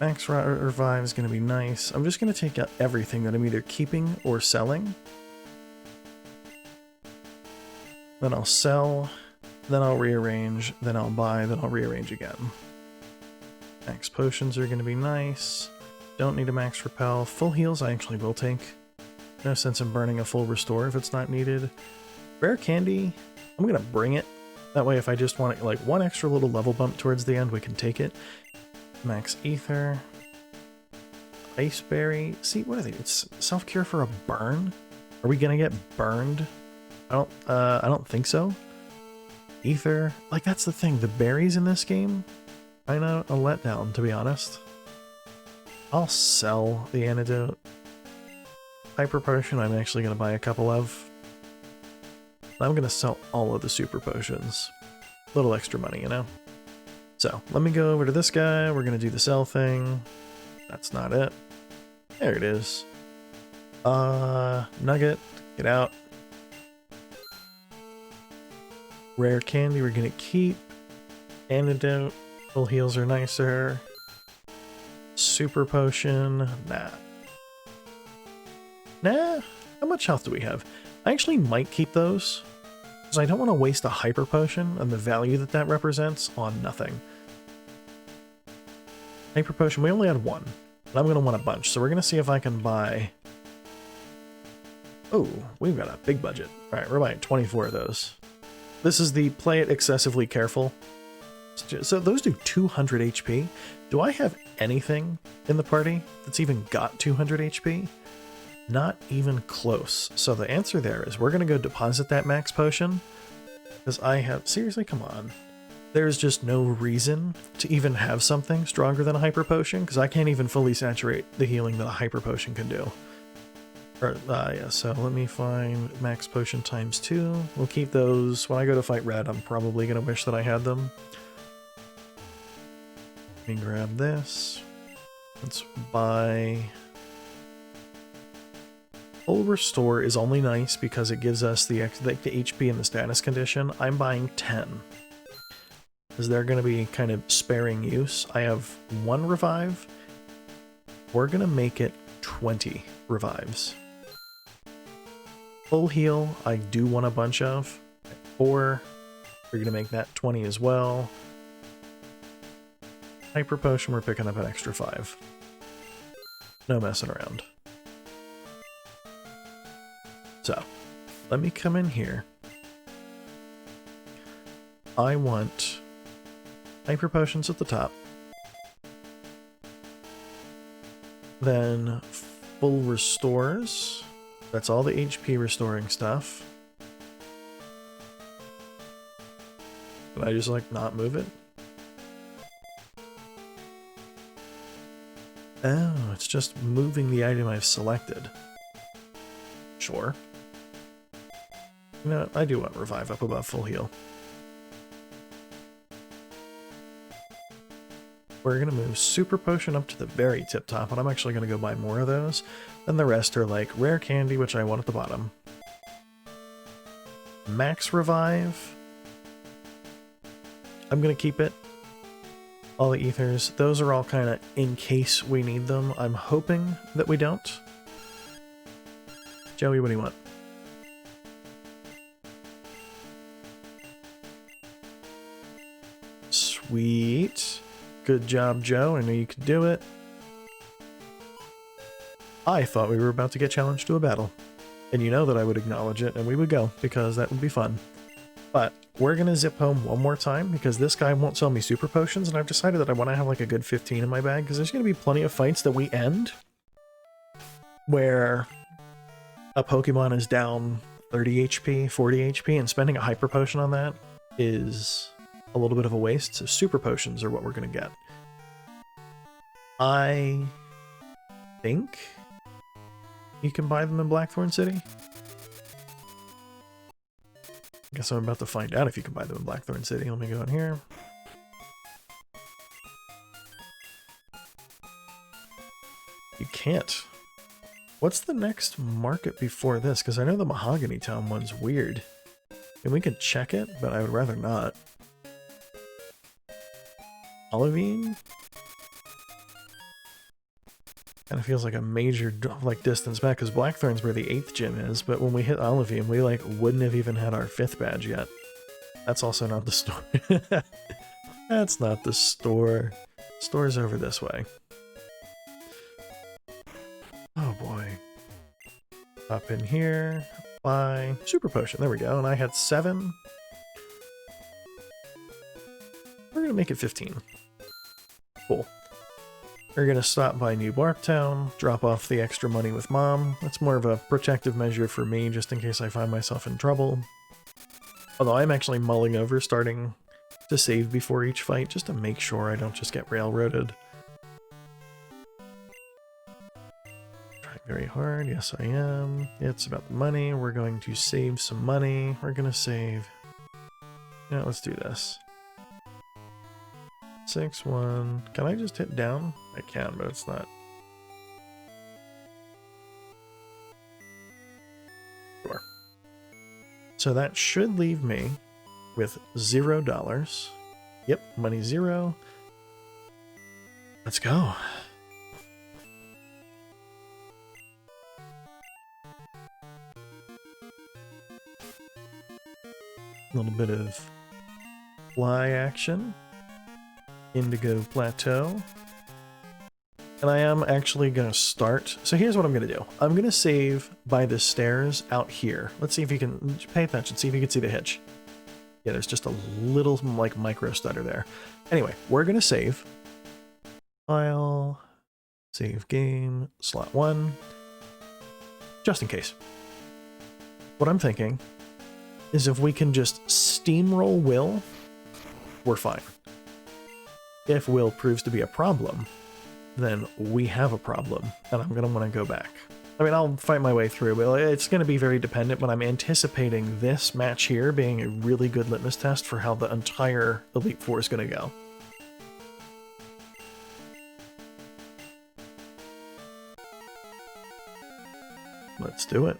Max Revive is going to be nice. I'm just going to take out everything that I'm either keeping or selling. Then I'll sell, then I'll rearrange, then I'll buy, then I'll rearrange again. Max Potions are going to be nice. Don't need a Max Repel. Full heals I actually will take. No sense in burning a full restore if it's not needed. Rare Candy, I'm going to bring it. That way if I just want like one extra little level bump towards the end, we can take it. Max Ether. Ice Berry. See, what are they? It's self-cure for a burn? Are we gonna get burned? I don't think so. Ether. Like, that's the thing. The berries in this game, kinda a letdown, to be honest. I'll sell the antidote. Hyper Potion, I'm actually gonna buy a couple of. I'm gonna sell all of the super potions. A little extra money, you know? So, let me go over to this guy. We're gonna do the sell thing. That's not it. There it is. Nugget, get out. Rare candy we're gonna keep. Antidote, full heals are nicer. Super potion, nah. Nah, how much health do we have? I actually might keep those, because I don't want to waste a hyper potion and the value that that represents on nothing. Hyper potion, we only had one, and I'm going to want a bunch, so we're going to see if I can buy... Oh, we've got a big budget. Alright, we're buying 24 of those. This is the play it excessively careful. So those do 200 HP. Do I have anything in the party that's even got 200 HP? Not even close. So the answer there is we're going to go deposit that max potion. Because I have... Seriously, come on. There's just no reason to even have something stronger than a hyper potion, because I can't even fully saturate the healing that a hyper potion can do. Yeah, so let me find max potion times 2. We'll keep those. When I go to fight red, I'm probably going to wish that I had them. Let me grab this. Let's buy... Full Restore is only nice because it gives us the HP and the status condition. I'm buying 10. Is there going to be kind of sparing use? I have 1 revive. We're going to make it 20 revives. Full heal, I do want a bunch of. 4. We're going to make that 20 as well. Hyper Potion, we're picking up an extra 5. No messing around. So, let me come in here. I want Hyper Potions at the top. Then Full Restores. That's all the HP restoring stuff. Did I just, like, not move it? Oh, it's just moving the item I've selected. Sure. You know what? I do want Revive up above Full Heal. We're going to move Super Potion up to the very tip top, and I'm actually going to go buy more of those. Then the rest are like Rare Candy, which I want at the bottom. Max Revive. I'm going to keep it. All the ethers. Those are all kind of in case we need them. I'm hoping that we don't. Joey, what do you want? Sweet. Good job, Joe. I knew you could do it. I thought we were about to get challenged to a battle. And you know that I would acknowledge it, and we would go, because that would be fun. But we're going to zip home one more time, because this guy won't sell me super potions, and I've decided that I want to have like a good 15 in my bag, because there's going to be plenty of fights that we end where a Pokemon is down 30 HP, 40 HP, and spending a hyper potion on that is a little bit of a waste, so super potions are what we're going to get. I think you can buy them in Blackthorn City. I guess I'm about to find out if you can buy them in Blackthorn City. Let me go in here. You can't. What's the next market before this? Because I know the Mahogany Town one's weird. And we could check it, but I would rather not. Olivine? Kind of feels like a major like distance back, because Blackthorn's where the 8th gym is, but when we hit Olivine, we like wouldn't have even had our 5th badge yet. That's also not the store. That's not the store. Store's over this way. Oh boy. Up in here. Buy super potion. There we go. And I had 7. We're gonna make it 15. Cool. We're going to stop by New Barktown, drop off the extra money with Mom. That's more of a protective measure for me, just in case I find myself in trouble. Although I'm actually mulling over starting to save before each fight, just to make sure I don't just get railroaded. Trying very hard, yes I am. It's about the money, we're going to save some money. We're going to save... Yeah, let's do this. 6-1. Can I just hit down? I can, but it's not. Sure. So that should leave me with $0. Yep, money 0. Let's go. A little bit of fly action. Indigo Plateau. And I am actually going to start. So here's what I'm going to do. I'm going to save by the stairs out here. Let's see if you can pay attention. See if you can see the hitch. Yeah, there's just a little like micro stutter there. Anyway, we're going to save. File. Save game. Slot 1. Just in case. What I'm thinking is if we can just steamroll Will, we're fine. If Will proves to be a problem, then we have a problem, and I'm going to want to go back. I mean, I'll fight my way through, but it's going to be very dependent, but I'm anticipating this match here being a really good litmus test for how the entire Elite Four is going to go. Let's do it.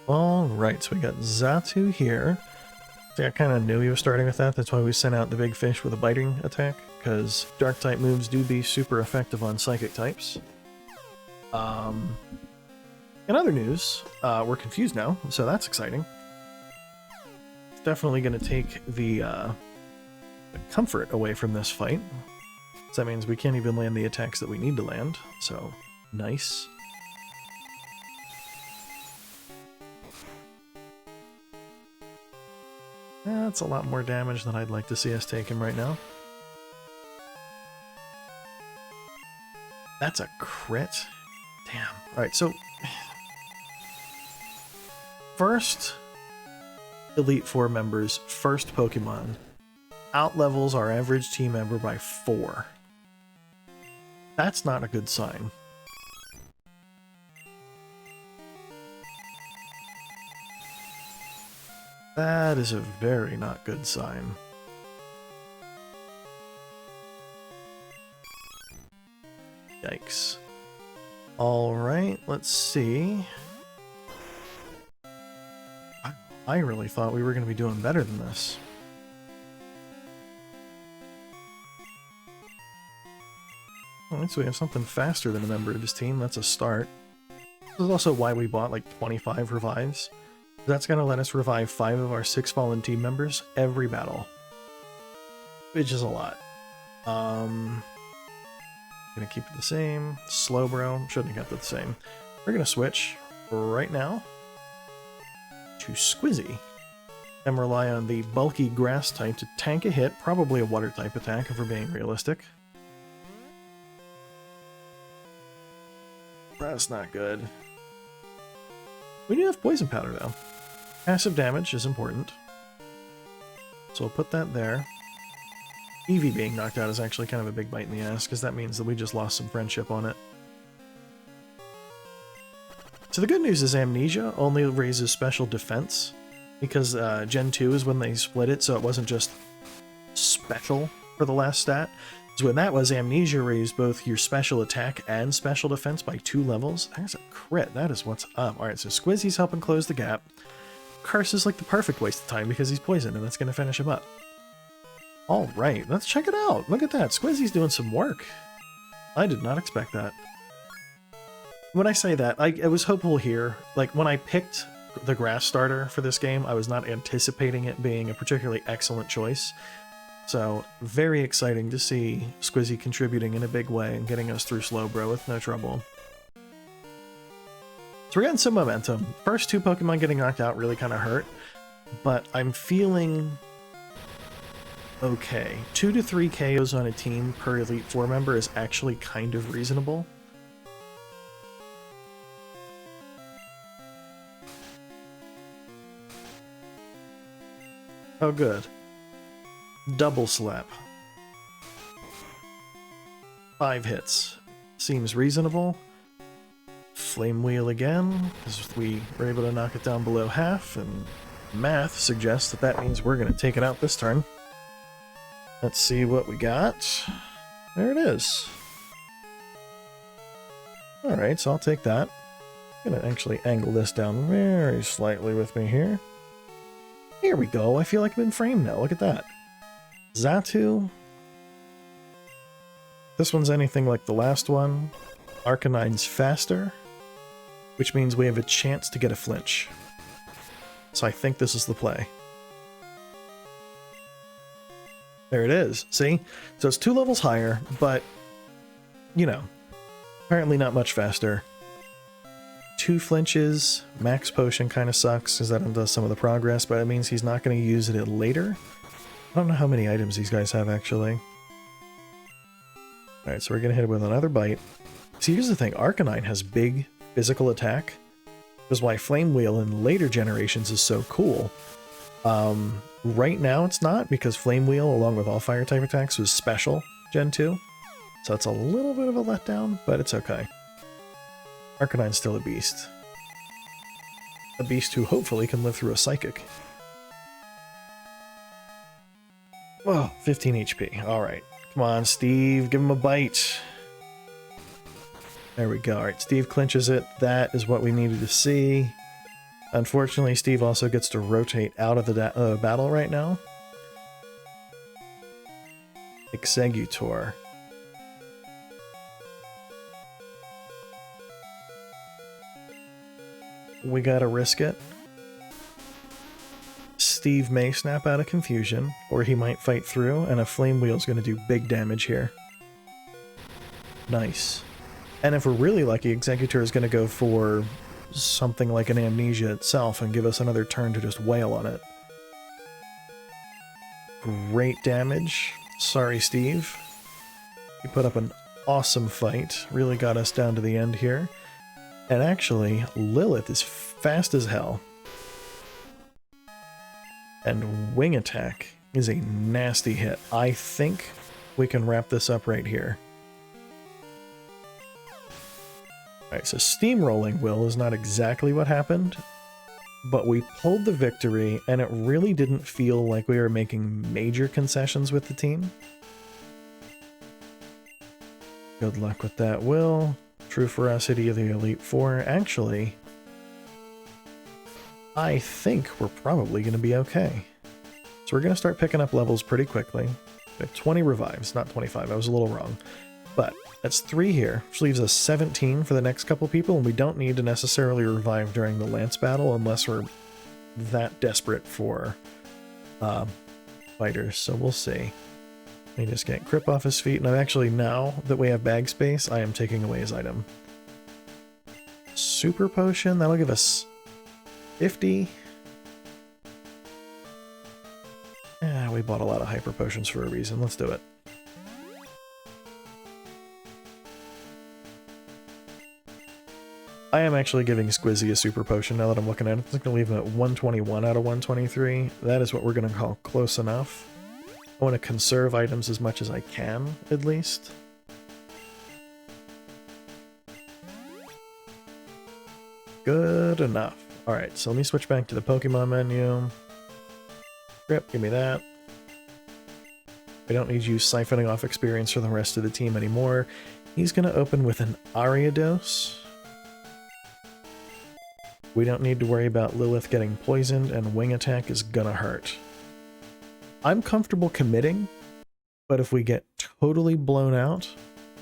Alright, so we got Xatu here. See, I kind of knew he was starting with that. That's why we sent out the big fish with a biting attack, because dark type moves do be super effective on psychic types. In other news, we're confused now, so that's exciting. It's definitely going to take the comfort away from this fight. So that means we can't even land the attacks that we need to land, so nice. That's a lot more damage than I'd like to see us take him right now. That's a crit? Damn. Alright, so... First Elite Four members, first Pokemon, outlevels our average team member by 4. That's not a good sign. That is a very not good sign. Yikes. Alright, let's see. I really thought we were going to be doing better than this. Alright, so we have something faster than a member of his team. That's a start. This is also why we bought like 25 revives. That's going to let us revive 5 of our 6 fallen team members every battle. Which is a lot. Gonna keep it the same. Slowbro, shouldn't have kept it the same. We're gonna switch right now to Squizzy. And rely on the bulky grass type to tank a hit, probably a water type attack if we're being realistic. That's not good. We do have poison powder though. Passive damage is important. So we'll put that there. Eevee being knocked out is actually kind of a big bite in the ass, because that means that we just lost some friendship on it. So the good news is Amnesia only raises special defense, because Gen 2 is when they split it, so it wasn't just special for the last stat. So when that was, Amnesia raised both your special attack and special defense by 2 levels. There's a crit. That is what's up. Alright, so Squizzy's helping close the gap. Curse is like the perfect waste of time because he's poisoned, and that's going to finish him up. Alright, let's check it out. Look at that. Squizzy's doing some work. I did not expect that. When I say that, I was hopeful here. Like, when I picked the grass starter for this game, I was not anticipating it being a particularly excellent choice. So, very exciting to see Squizzy contributing in a big way and getting us through Slowbro with no trouble. we're getting some momentum. First two Pokemon getting knocked out really kind of hurt, but I'm feeling okay. 2 to 3 KOs on a team per Elite Four member is actually kind of reasonable. Oh, good. Double slap. 5 hits. Seems reasonable. Flame Wheel again, because we were able to knock it down below half, and math suggests that that means we're going to take it out this turn. Let's see what we got. There it is. Alright, so I'll take that. I'm going to actually angle this down very slightly with me here. Here we go. I feel like I'm in frame now. Look at that. Xatu. This one's anything like the last one. Arcanine's faster, which means we have a chance to get a flinch. So I think this is the play. There it is. See? So it's 2 levels higher, but, you know, apparently not much faster. 2 flinches. Max Potion kind of sucks because that undoes some of the progress, but it means he's not going to use it later. I don't know how many items these guys have, actually. Alright, so we're going to hit it with another bite. See, here's the thing. Arcanine has big physical attack. Which is why Flame Wheel in later generations is so cool. Right now it's not, because Flame Wheel, along with all fire type attacks, was special Gen 2. So it's a little bit of a letdown, but it's okay. Arcanine's still a beast. A beast who hopefully can live through a Psychic. Well, 15 HP. Alright. Come on, Steve. Give him a bite. There we go. Alright, Steve clinches it. That is what we needed to see. Unfortunately, Steve also gets to rotate out of the battle right now. Exeggutor. We gotta risk it. Steve may snap out of confusion, or he might fight through, and a Flame Wheel is going to do big damage here. Nice. And if we're really lucky, Exeggutor is going to go for something like an Amnesia itself and give us another turn to just wail on it. Great damage. Sorry, Steve. You put up an awesome fight. Really got us down to the end here. And actually, Lilith is fast as hell. And Wing Attack is a nasty hit. I think we can wrap this up right here. Alright, so Steamrolling Will is not exactly what happened, but we pulled the victory, and it really didn't feel like we were making major concessions with the team. Good luck with that, Will. True Ferocity of the Elite Four. Actually, I think we're probably going to be okay. So we're going to start picking up levels pretty quickly. We have 20 revives, not 25. I was a little wrong. But that's 3 here, which leaves us 17 for the next couple people, and we don't need to necessarily revive during the Lance battle unless we're that desperate for fighters, so we'll see. Let me just get Crip off his feet, and I'm actually, now that we have bag space, I am taking away his item. Super Potion, that'll give us 50. Yeah, we bought a lot of Hyper Potions for a reason. Let's do it. I am actually giving Squizzy a Super Potion now that I'm looking at it. It's going to leave him at 121 out of 123. That is what we're going to call close enough. I want to conserve items as much as I can, at least. Good enough. Alright, so let me switch back to the Pokemon menu. Grip, give me that. We don't need you siphoning off experience for the rest of the team anymore. He's going to open with an Ariados. We don't need to worry about Lilith getting poisoned, and Wing Attack is gonna hurt. I'm comfortable committing, but if we get totally blown out,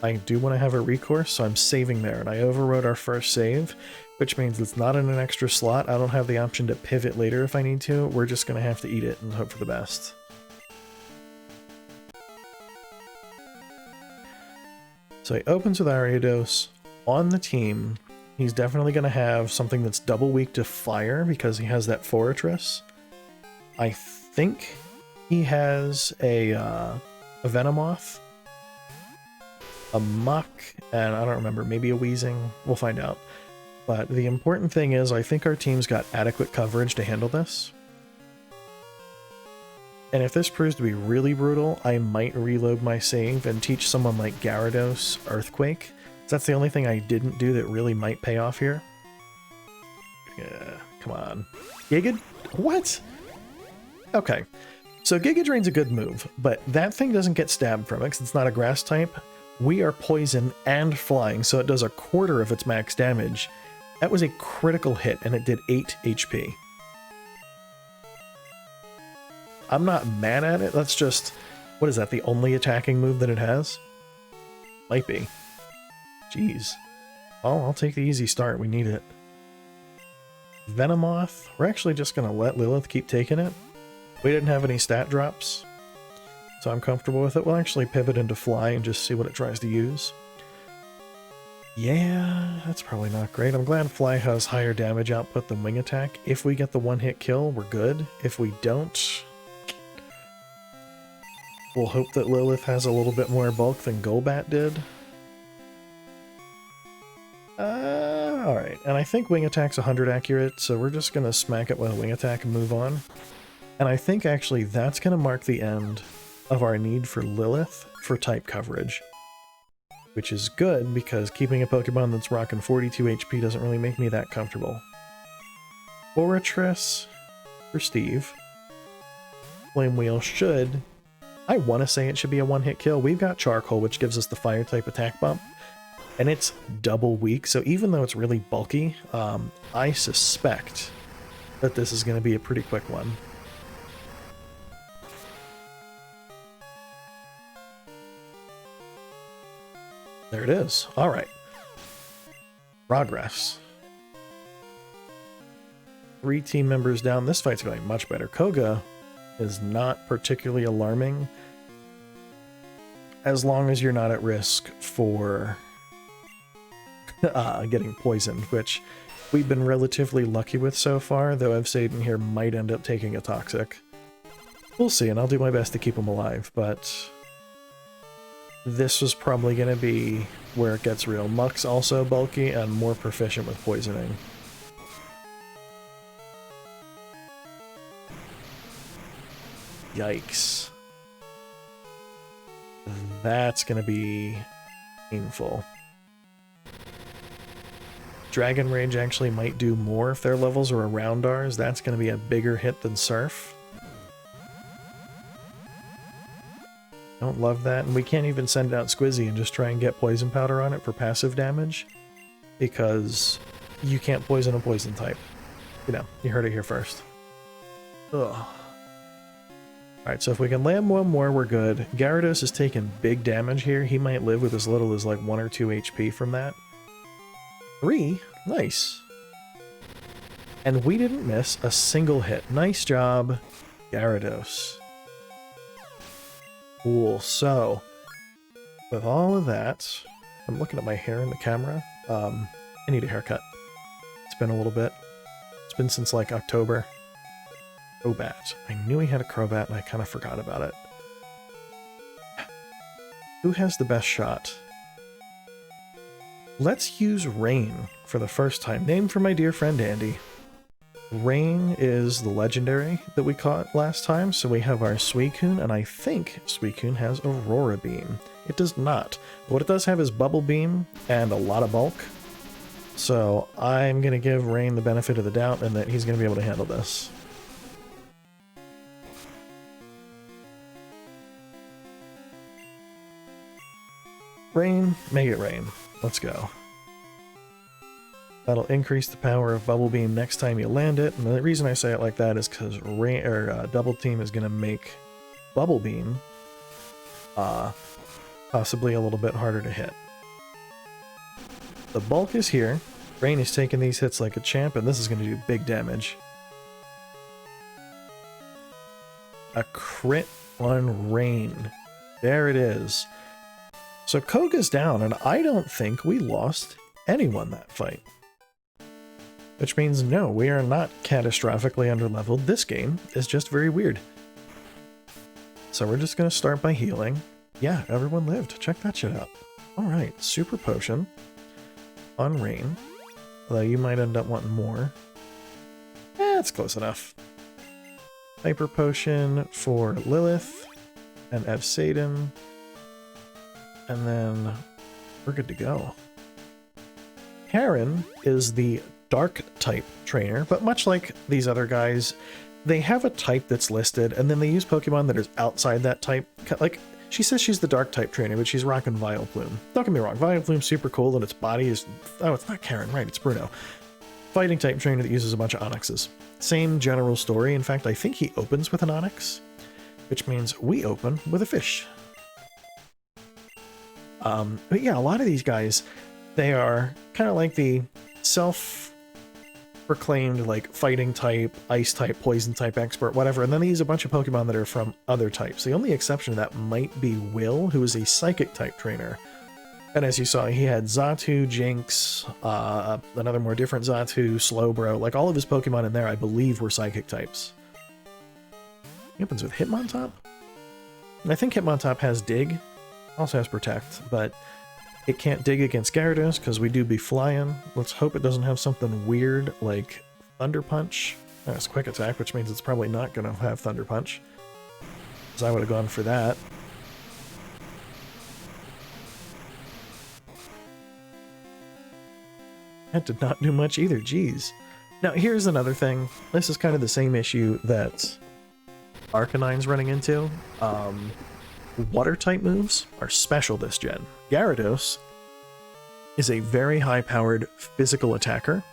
I do want to have a recourse, so I'm saving there, and I overrode our first save, which means it's not in an extra slot. I don't have the option to pivot later if I need to. We're just going to have to eat it and hope for the best. So he opens with Ariados on the team, He's definitely going to have something that's double weak to fire because he has that Fortress. I think he has a Venomoth, a Muck, and I don't remember, maybe a Weezing. We'll find out. But the important thing is I think our team's got adequate coverage to handle this. And if this proves to be really brutal, I might reload my save and teach someone like Gyarados Earthquake. That's the only thing I didn't do that really might pay off here. Yeah, come on. Giga? What? Okay. So Giga Drain's a good move, but that thing doesn't get stabbed from it because it's not a grass type. We are poison and flying, so it does a quarter of its max damage. That was a critical hit, and it did 8 HP. I'm not mad at it. That's just... What is that, the only attacking move that it has? Might be. Jeez. Oh, I'll take the easy start. We need it. Venomoth. We're actually just going to let Lilith keep taking it. We didn't have any stat drops, so I'm comfortable with it. We'll actually pivot into Fly and just see what it tries to use. Yeah, that's probably not great. I'm glad Fly has higher damage output than Wing Attack. If we get the one-hit kill, we're good. If we don't, we'll hope that Lilith has a little bit more bulk than Golbat did. Alright, and I think Wing Attack's 100 accurate, so we're just going to smack it with a Wing Attack and move on. And I think actually that's going to mark the end of our need for Lilith for type coverage. Which is good, because keeping a Pokemon that's rocking 42 HP doesn't really make me that comfortable. Fortress for Steve. Flame Wheel should... I want to say it should be a one-hit kill. We've got Charcoal, which gives us the Fire-type attack bump. And it's double weak, so even though it's really bulky, I suspect that this is going to be a pretty quick one. There it is. Alright. Progress. 3 team members down. This fight's going much better. Koga is not particularly alarming as long as you're not at risk for getting poisoned, which we've been relatively lucky with so far, though Satan here might end up taking a Toxic. We'll see, and I'll do my best to keep him alive, but this was probably going to be where it gets real. Muck's also bulky and more proficient with poisoning. Yikes. That's going to be painful. Dragon Rage actually might do more if their levels are around ours. That's going to be a bigger hit than Surf. Don't love that, and we can't even send out Squizzy and just try and get Poison Powder on it for passive damage, because you can't poison a poison type. You know, you heard it here first. Ugh. Alright, so if we can land one more, we're good. Gyarados is taking big damage here. He might live with as little as like 1 or 2 HP from that. 3? Nice. And we didn't miss a single hit. Nice job, Gyarados. Cool. So, with all of that, I'm looking at my hair in the camera. I need a haircut. It's been a little bit. It's been since like October. Crobat. I knew he had a Crobat and I kind of forgot about it. Who has the best shot? Let's use Rain for the first time. Named for my dear friend Andy. Rain is the legendary that we caught last time, so we have our Suicune, and I think Suicune has Aurora Beam. It does not. What it does have is Bubble Beam and a lot of bulk. So I'm going to give Rain the benefit of the doubt and that he's going to be able to handle this. Rain, make it rain. Let's go. That'll increase the power of Bubble Beam next time you land it, and the reason I say it like that is because Double Team is going to make Bubble Beam possibly a little bit harder to hit. The bulk is here. Rain is taking these hits like a champ, and this is going to do big damage. A crit on Rain. There it is. So Koga's down, and I don't think we lost anyone that fight. Which means no, we are not catastrophically underleveled. This game is just very weird. So we're just going to start by healing. Yeah, everyone lived. Check that shit out. Alright, super potion on Rain. Although you might end up wanting more. It's close enough. Hyper potion for Lilith and Evsaden. And then we're good to go. Karen is the dark type trainer, but much like these other guys, they have a type that's listed, and then they use Pokemon that is outside that type. Like, she says she's the dark type trainer, but she's rocking Vileplume. Don't get me wrong, Vileplume's super cool, and its body is... Oh, it's not Karen, right, it's Bruno. Fighting type trainer that uses a bunch of Onyxes. Same general story. In fact, I think he opens with an Onyx, which means we open with a fish. But yeah, a lot of these guys, they are kind of like the self-proclaimed like fighting type, ice type, poison type expert, whatever, and then they use a bunch of Pokemon that are from other types. The only exception to that might be Will, who is a psychic type trainer. And as you saw, he had Xatu, Jinx, another more different Xatu, Slowbro. Like all of his Pokemon in there, I believe, were psychic types. He opens with Hitmontop? And I think Hitmontop has Dig, also has Protect, but it can't dig against Gyarados because we do be flying. Let's hope it doesn't have something weird like Thunder Punch. That's Quick Attack, which means it's probably not going to have Thunder Punch. Because I would have gone for that. That did not do much either, geez. Now here's another thing. This is kind of the same issue that Arcanine's running into. Water type moves are special this gen. Gyarados is a very high-powered physical attacker.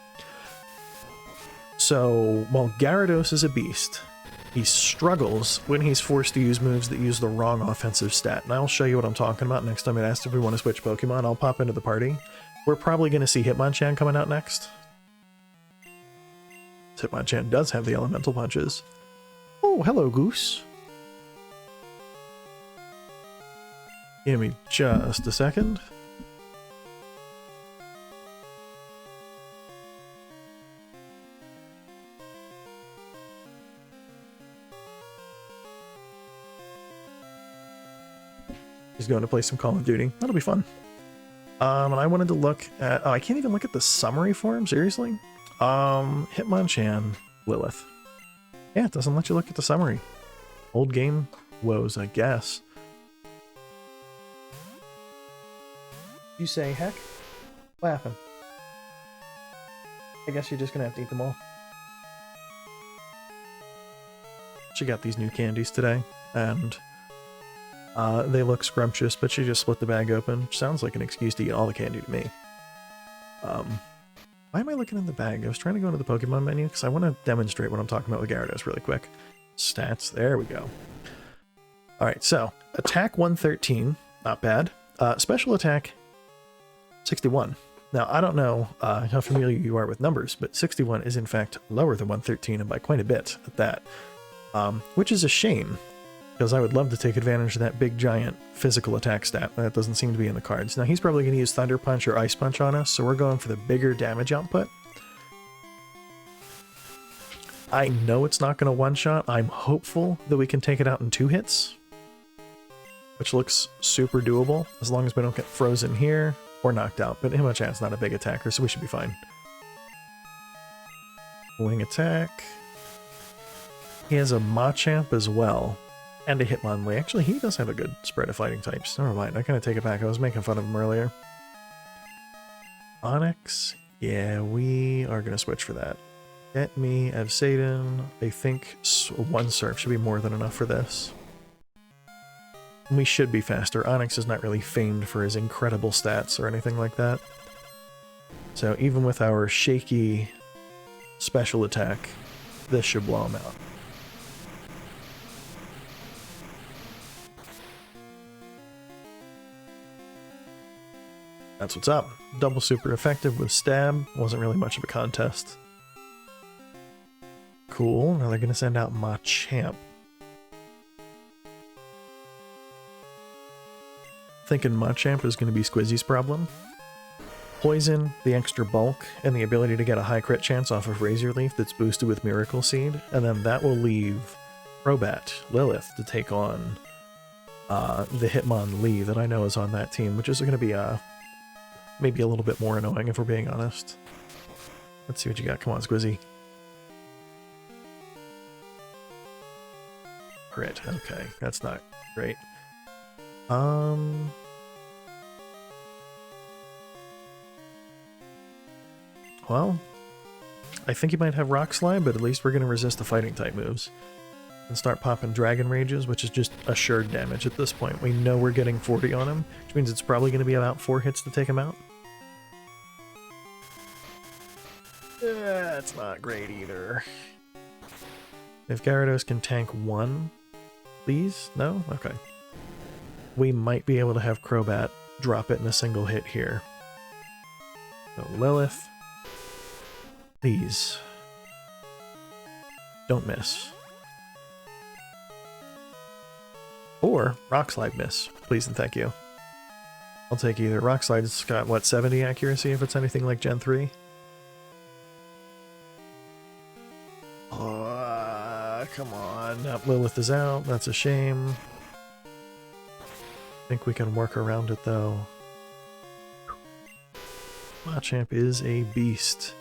So while Gyarados is a beast, he struggles when he's forced to use moves that use the wrong offensive stat. And I'll show you what I'm talking about next time it asks if we want to switch Pokemon. I'll pop into the party. We're probably going to see Hitmonchan coming out next. Hitmonchan does have the elemental punches. Oh, hello, Goose. Give me just a second. He's going to play some Call of Duty. That'll be fun. And I wanted to look at... Oh, I can't even look at the summary for him? Seriously? Hitmonchan, Lilith. Yeah, it doesn't let you look at the summary. Old game woes, I guess. You say, heck? What happened? I guess you're just gonna have to eat them all. She got these new candies today, and they look scrumptious, but she just split the bag open, which sounds like an excuse to eat all the candy to me. Why am I looking in the bag? I was trying to go into the Pokemon menu, because I want to demonstrate what I'm talking about with Gyarados really quick. Stats, there we go. Alright, so, attack 113, not bad. Special attack 61. Now, I don't know how familiar you are with numbers, but 61 is in fact lower than 113, and by quite a bit at that. Which is a shame, because I would love to take advantage of that big giant physical attack stat. That doesn't seem to be in the cards. Now, he's probably going to use Thunder Punch or Ice Punch on us, so we're going for the bigger damage output. I know it's not going to one-shot. I'm hopeful that we can take it out in 2 hits, which looks super doable, as long as we don't get frozen here or knocked out. But Hitmonchan's not a big attacker, so we should be fine. Wing attack. He has a Machamp as well, and a Hitmonlee. Actually, he does have a good spread of fighting types. Never mind, I kind of take it back. I was making fun of him earlier. Onyx. Yeah, we are going to switch for that. Get me Evsaden. I think 1 Surf should be more than enough for this. We should be faster. Onyx is not really famed for his incredible stats or anything like that. So even with our shaky special attack, this should blow him out. That's what's up. Double super effective with stab. Wasn't really much of a contest. Cool. Now they're going to send out Machamp. Thinking Machamp is going to be Squizzy's problem. Poison, the extra bulk, and the ability to get a high crit chance off of Razor Leaf that's boosted with Miracle Seed, and then that will leave Crobat, Lilith, to take on the Hitmonlee that I know is on that team, which is going to be maybe a little bit more annoying if we're being honest. Let's see what you got. Come on, Squizzy. Crit. Okay, that's not great. Well, I think he might have Rock Slide, but at least we're going to resist the fighting type moves. And start popping Dragon Rages, which is just assured damage at this point. We know we're getting 40 on him, which means it's probably going to be about 4 hits to take him out. That's not great either. If Gyarados can tank 1, please? No? Okay. We might be able to have Crobat drop it in a single hit here. So Lilith. Please. Don't miss. Or Rock Slide miss. Please and thank you. I'll take either. Rock Slide's got, what, 70 accuracy if it's anything like Gen 3? Come on. Lilith is out. That's a shame. I think we can work around it, though. Machamp is a beast.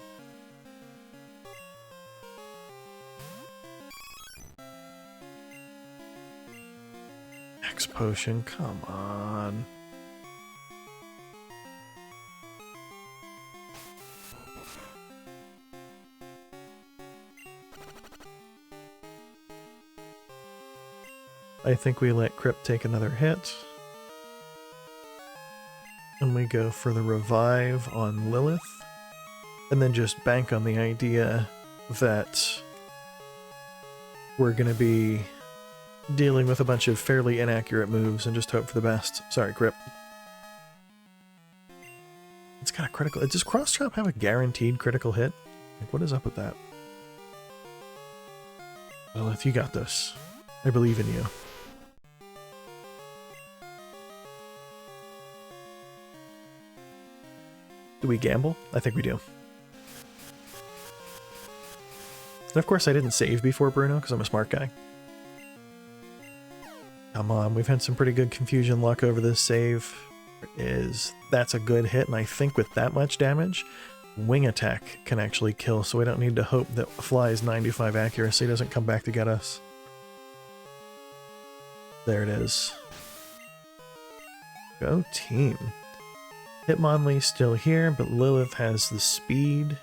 X Potion, come on. I think we let Crypt take another hit. And we go for the revive on Lilith. And then just bank on the idea that we're going to be dealing with a bunch of fairly inaccurate moves and just hope for the best. Sorry, Crypt. It's got a critical... Does Cross Chop have a guaranteed critical hit? Like, what is up with that? Lilith, you got this. I believe in you. Do we gamble? I think we do. And of course I didn't save before Bruno, because I'm a smart guy. Come on, we've had some pretty good confusion luck over this save. That's a good hit, and I think with that much damage, Wing Attack can actually kill, so we don't need to hope that Fly's 95 accuracy doesn't come back to get us. There it is. Go team. Hitmonlee's still here, but Lilith has the speed.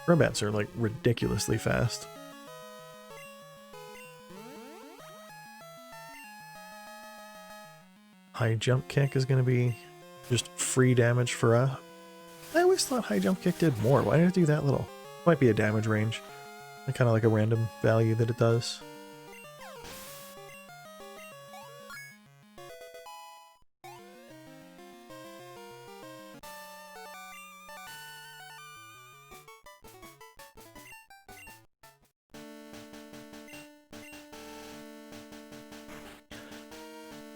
Robats are like ridiculously fast. High Jump Kick is going to be just free damage for us. I always thought High Jump Kick did more. Why did it do that little? Might be a damage range. Kind of like a random value that it does.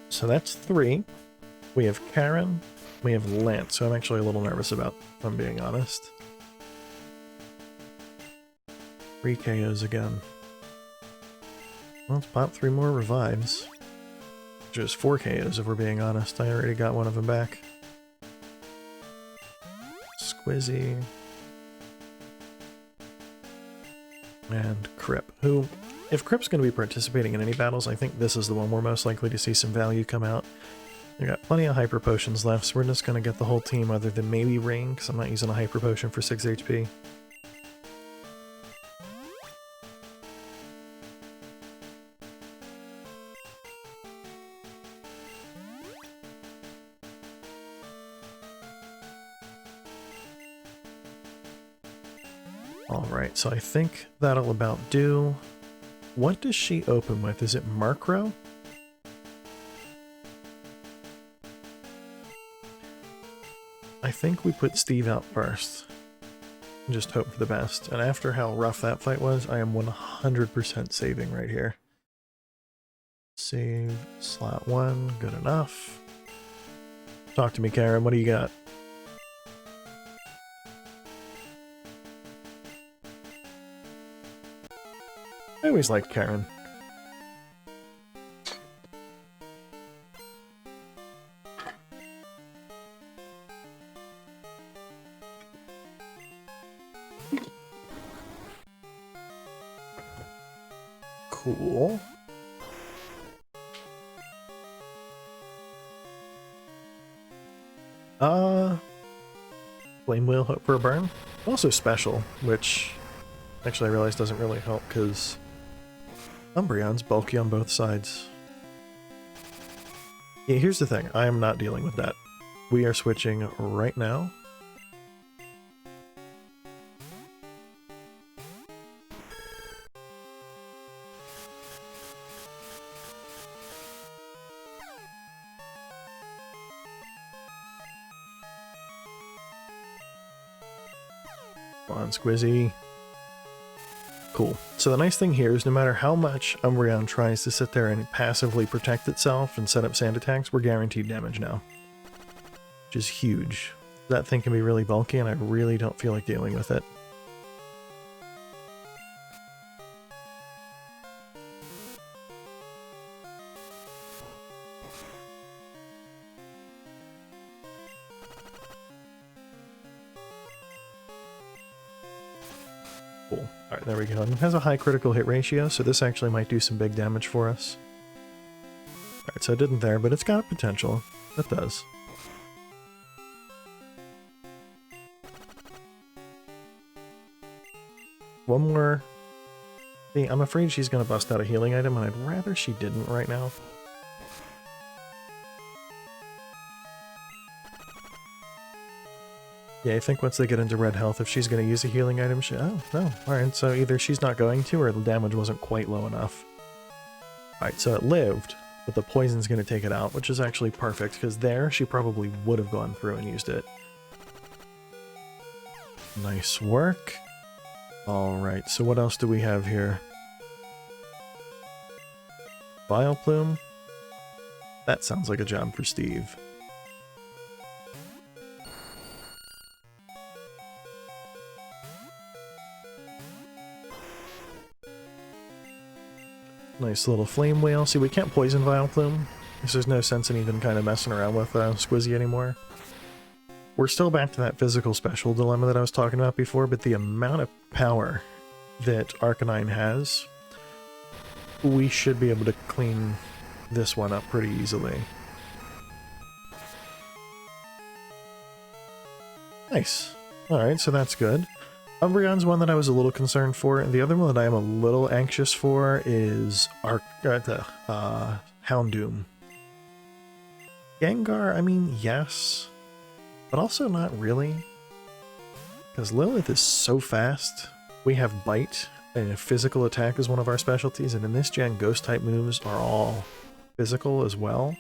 So that's 3. We have Karen, we have Lance, so I'm actually a little nervous about, if I'm being honest. 3 KOs again. Well, let's pop 3 more revives. Which is 4 KOs if we're being honest. I already got one of them back. Squizzy. And Crip, who... If Crip's going to be participating in any battles, I think this is the one we're most likely to see some value come out. We got plenty of Hyper Potions left, so we're just going to get the whole team other than maybe Rain, because I'm not using a Hyper Potion for 6 HP. Alright, so I think that'll about do. What does she open with? Is it Murkrow? I think we put Steve out first. And just hope for the best. And after how rough that fight was, I am 100% saving right here. Save, slot 1, good enough. Talk to me, Karen. What do you got? I always liked Karen. Cool. Flame Wheel, hope for a burn. Also special, which actually I realize doesn't really help because Umbreon's bulky on both sides. Yeah, here's the thing. I am not dealing with that. We are switching right now. Come on, Squizzy. Cool. So the nice thing here is no matter how much Umbreon tries to sit there and passively protect itself and set up sand attacks, we're guaranteed damage now. Which is huge. That thing can be really bulky and I really don't feel like dealing with it. Cool. Alright, there we go. And it has a high critical hit ratio, so this actually might do some big damage for us. Alright, so it didn't there, but it's got potential. It does. One more. See, I'm afraid she's going to bust out a healing item, and I'd rather she didn't right now. Yeah, I think once they get into red health, if she's going to use a healing item, oh, no. Alright, so either she's not going to, or the damage wasn't quite low enough. Alright, so it lived, but the poison's going to take it out, which is actually perfect, because there, she probably would have gone through and used it. Nice work. Alright, so what else do we have here? Vileplume? That sounds like a job for Steve. Nice little flame whale. See, we can't poison Vileplume, because there's no sense in even kind of messing around with Squizzy anymore. We're still back to that physical special dilemma that I was talking about before, but the amount of power that Arcanine has, we should be able to clean this one up pretty easily. Nice. Alright, so that's good. Umbreon's one that I was a little concerned for, and the other one that I am a little anxious for is Houndoom. Gengar, I mean, yes, but also not really. Because Lilith is so fast. We have Bite, and physical attack is one of our specialties, and in this gen, Ghost-type moves are all physical as well.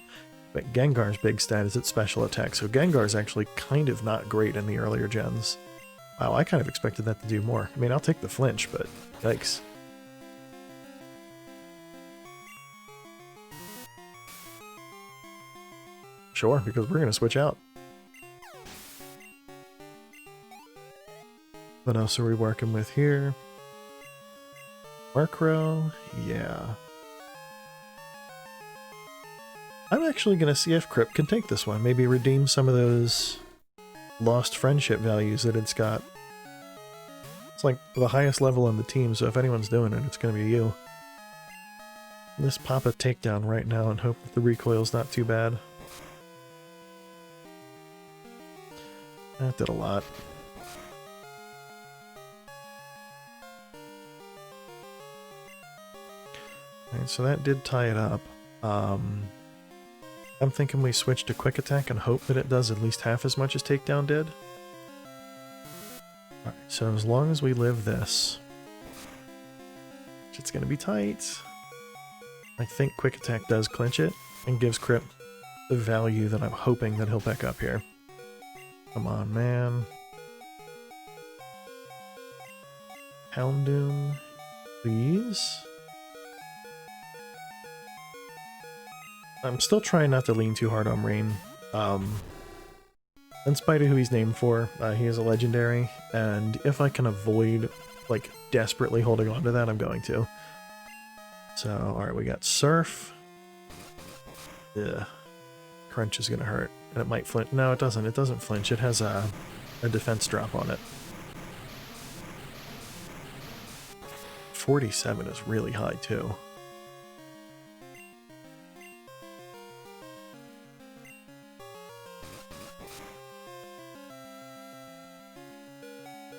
But Gengar's big stat is its special attack, so Gengar's actually kind of not great in the earlier gens. Wow, I kind of expected that to do more. I mean, I'll take the flinch, but yikes. Sure, because we're going to switch out. What else are we working with here? Murkrow? Yeah. I'm actually going to see if Crypt can take this one. Maybe redeem some of those lost friendship values that it's got. It's like the highest level on the team, so if anyone's doing it, it's going to be you. Let's pop a takedown right now and hope that the recoil's not too bad. That did a lot. Alright, so that did tie it up. I'm thinking we switch to Quick Attack and hope that it does at least half as much as Takedown did. Alright, so as long as we live this, it's gonna be tight. I think Quick Attack does clinch it and gives Crypt the value that I'm hoping that he'll pick up here. Come on, man. Houndoom, please? I'm still trying not to lean too hard on Rain. in spite of who he's named for, he is a legendary, and if I can avoid, like, desperately holding on to that, I'm going to. So, alright, we got Surf. Ugh. Crunch is gonna hurt, and it might flinch. No, it doesn't. It doesn't flinch. It has a defense drop on it. 47 is really high, too.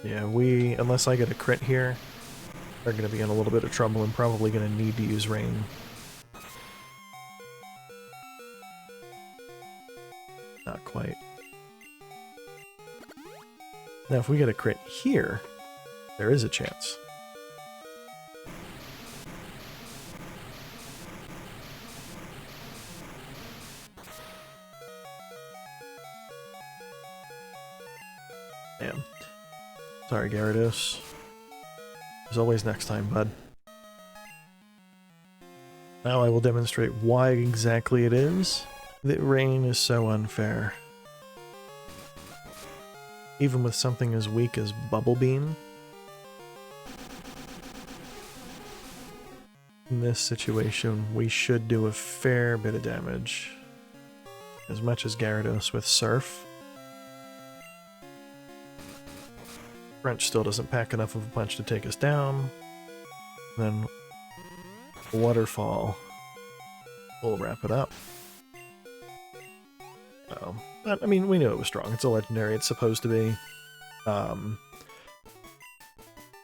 Yeah, unless I get a crit here, are going to be in a little bit of trouble and probably going to need to use Rain. Not quite. Now, if we get a crit here, there is a chance. Damn. Sorry, Gyarados. As always, next time, bud. Now I will demonstrate why exactly it is that Rain is so unfair. Even with something as weak as Bubble Beam. In this situation, we should do a fair bit of damage. As much as Gyarados with Surf. Crunch still doesn't pack enough of a punch to take us down. Then Waterfall will wrap it up. So, but, I mean, we knew it was strong. It's a legendary. It's supposed to be.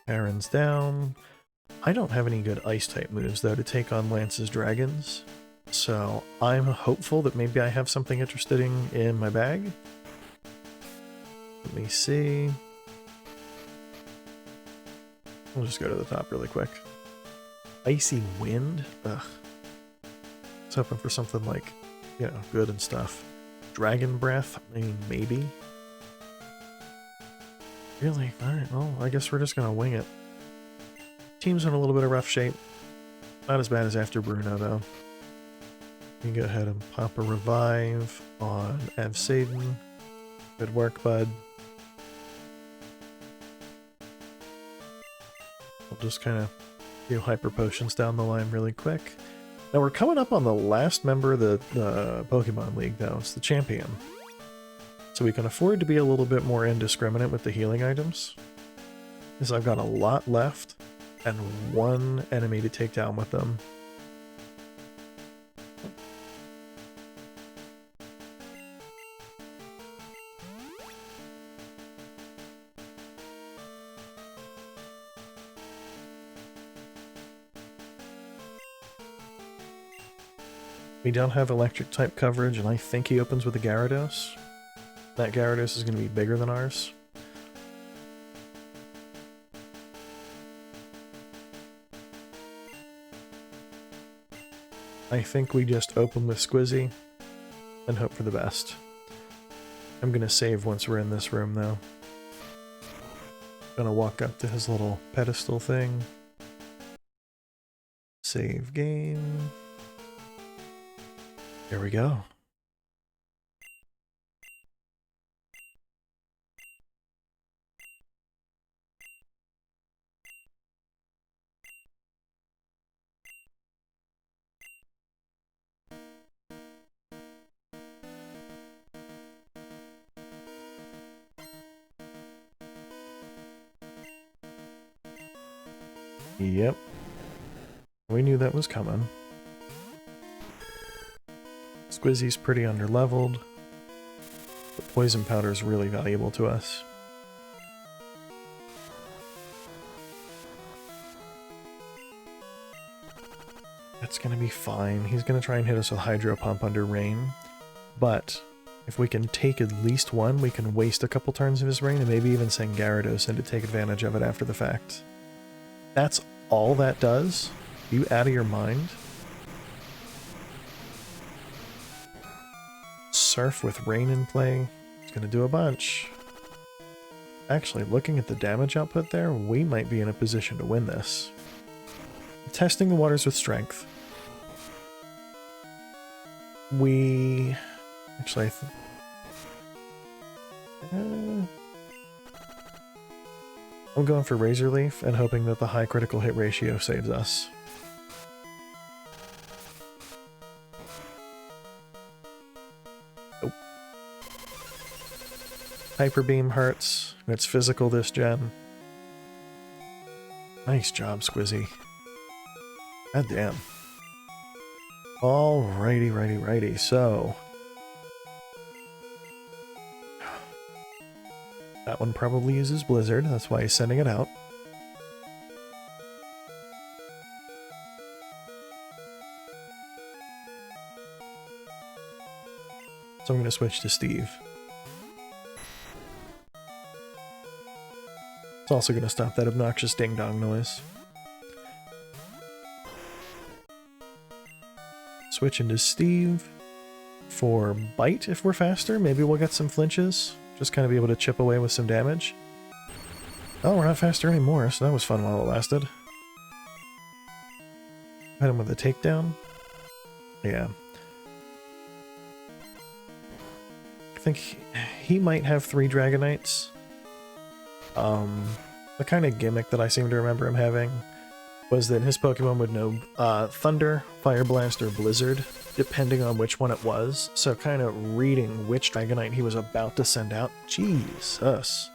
Aaron's down. I don't have any good Ice-type moves, though, to take on Lance's dragons. So I'm hopeful that maybe I have something interesting in my bag. Let me see. We'll just go to the top really quick. Icy Wind? Ugh. I was hoping for something like, you know, good and stuff. Dragon Breath? I mean, maybe. Really? Alright, well, I guess we're just gonna wing it. Team's in a little bit of rough shape. Not as bad as after Bruno, though. You can go ahead and pop a revive on Avsaden. Good work, bud. We'll just kind of do hyper potions down the line really quick. Now we're coming up on the last member of the Pokemon League, though. It's the champion. So we can afford to be a little bit more indiscriminate with the healing items. Because I've got a lot left and one enemy to take down with them. We don't have electric type coverage, and I think he opens with a Gyarados. That Gyarados is going to be bigger than ours. I think we just open with Squizzy and hope for the best. I'm going to save once we're in this room, though. Gonna walk up to his little pedestal thing. Save game. Here we go. Yep. We knew that was coming. Squizzy's pretty underleveled. The poison powder is really valuable to us. That's gonna be fine. He's gonna try and hit us with Hydro Pump under Rain. But if we can take at least one, we can waste a couple turns of his Rain and maybe even send Gyarados in to take advantage of it after the fact. That's all that does? You out of your mind? Surf with Rain in play. It's gonna do a bunch. Actually, looking at the damage output there, we might be in a position to win this. Testing the waters with strength. I'm going for Razor Leaf and hoping that the high critical hit ratio saves us. Nope. Hyper Beam hurts. It's physical this gen. Nice job, Squizzy. God damn. Alrighty, righty. So that one probably uses Blizzard. That's why he's sending it out. So I'm going to switch to Steve. It's also going to stop that obnoxious ding-dong noise. Switch into Steve for Bite if we're faster. Maybe we'll get some flinches. Just kind of be able to chip away with some damage. Oh, we're not faster anymore, so that was fun while it lasted. Hit him with a takedown. Yeah. I think he might have 3 Dragonites. The kind of gimmick that I seem to remember him having was that his Pokemon would know Thunder, Fire Blast, or Blizzard, depending on which one it was. So kind of reading which Dragonite he was about to send out. Jesus.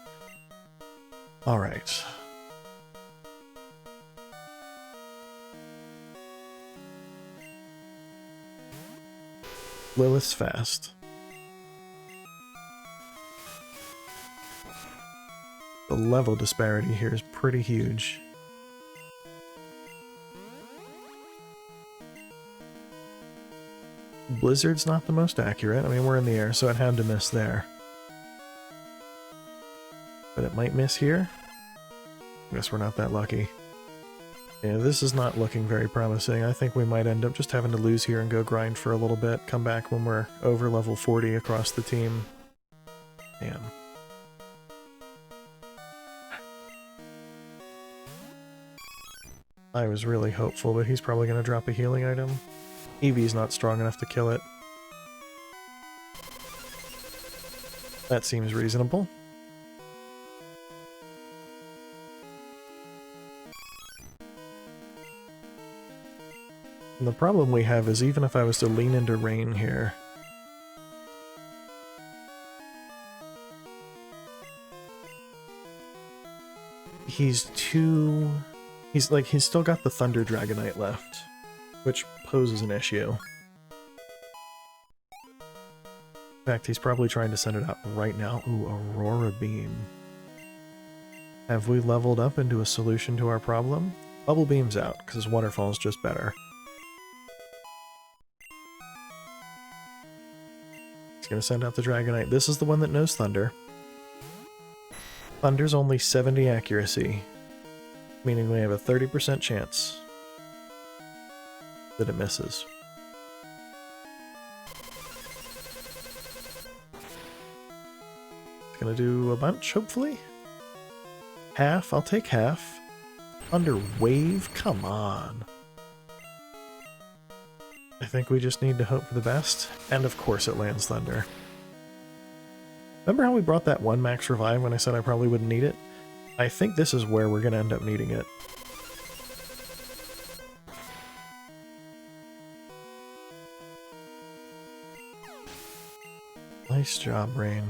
Alright. Lilith's fast. The level disparity here is pretty huge. Blizzard's not the most accurate. I mean, we're in the air, so it had to miss there. But it might miss here. I guess we're not that lucky. Yeah, this is not looking very promising. I think we might end up just having to lose here and go grind for a little bit. Come back when we're over level 40 across the team. Damn. I was really hopeful, but he's probably going to drop a healing item. Eevee's not strong enough to kill it. That seems reasonable. And the problem we have is even if I was to lean into Rain here, he's still got the Thunder Dragonite left, which poses an issue. In fact, he's probably trying to send it out right now. Ooh, Aurora Beam. Have we leveled up into a solution to our problem? Bubble Beam's out, because Waterfall's just better. He's gonna send out the Dragonite. This is the one that knows Thunder. Thunder's only 70 accuracy, meaning we have a 30% chance that it misses. It's gonna do a bunch, hopefully? Half? I'll take half. Thunder Wave? Come on. I think we just need to hope for the best, and of course it lands Thunder. Remember how we brought that 1 max revive when I said I probably wouldn't need it? I think this is where we're gonna end up needing it. Nice job, Rain.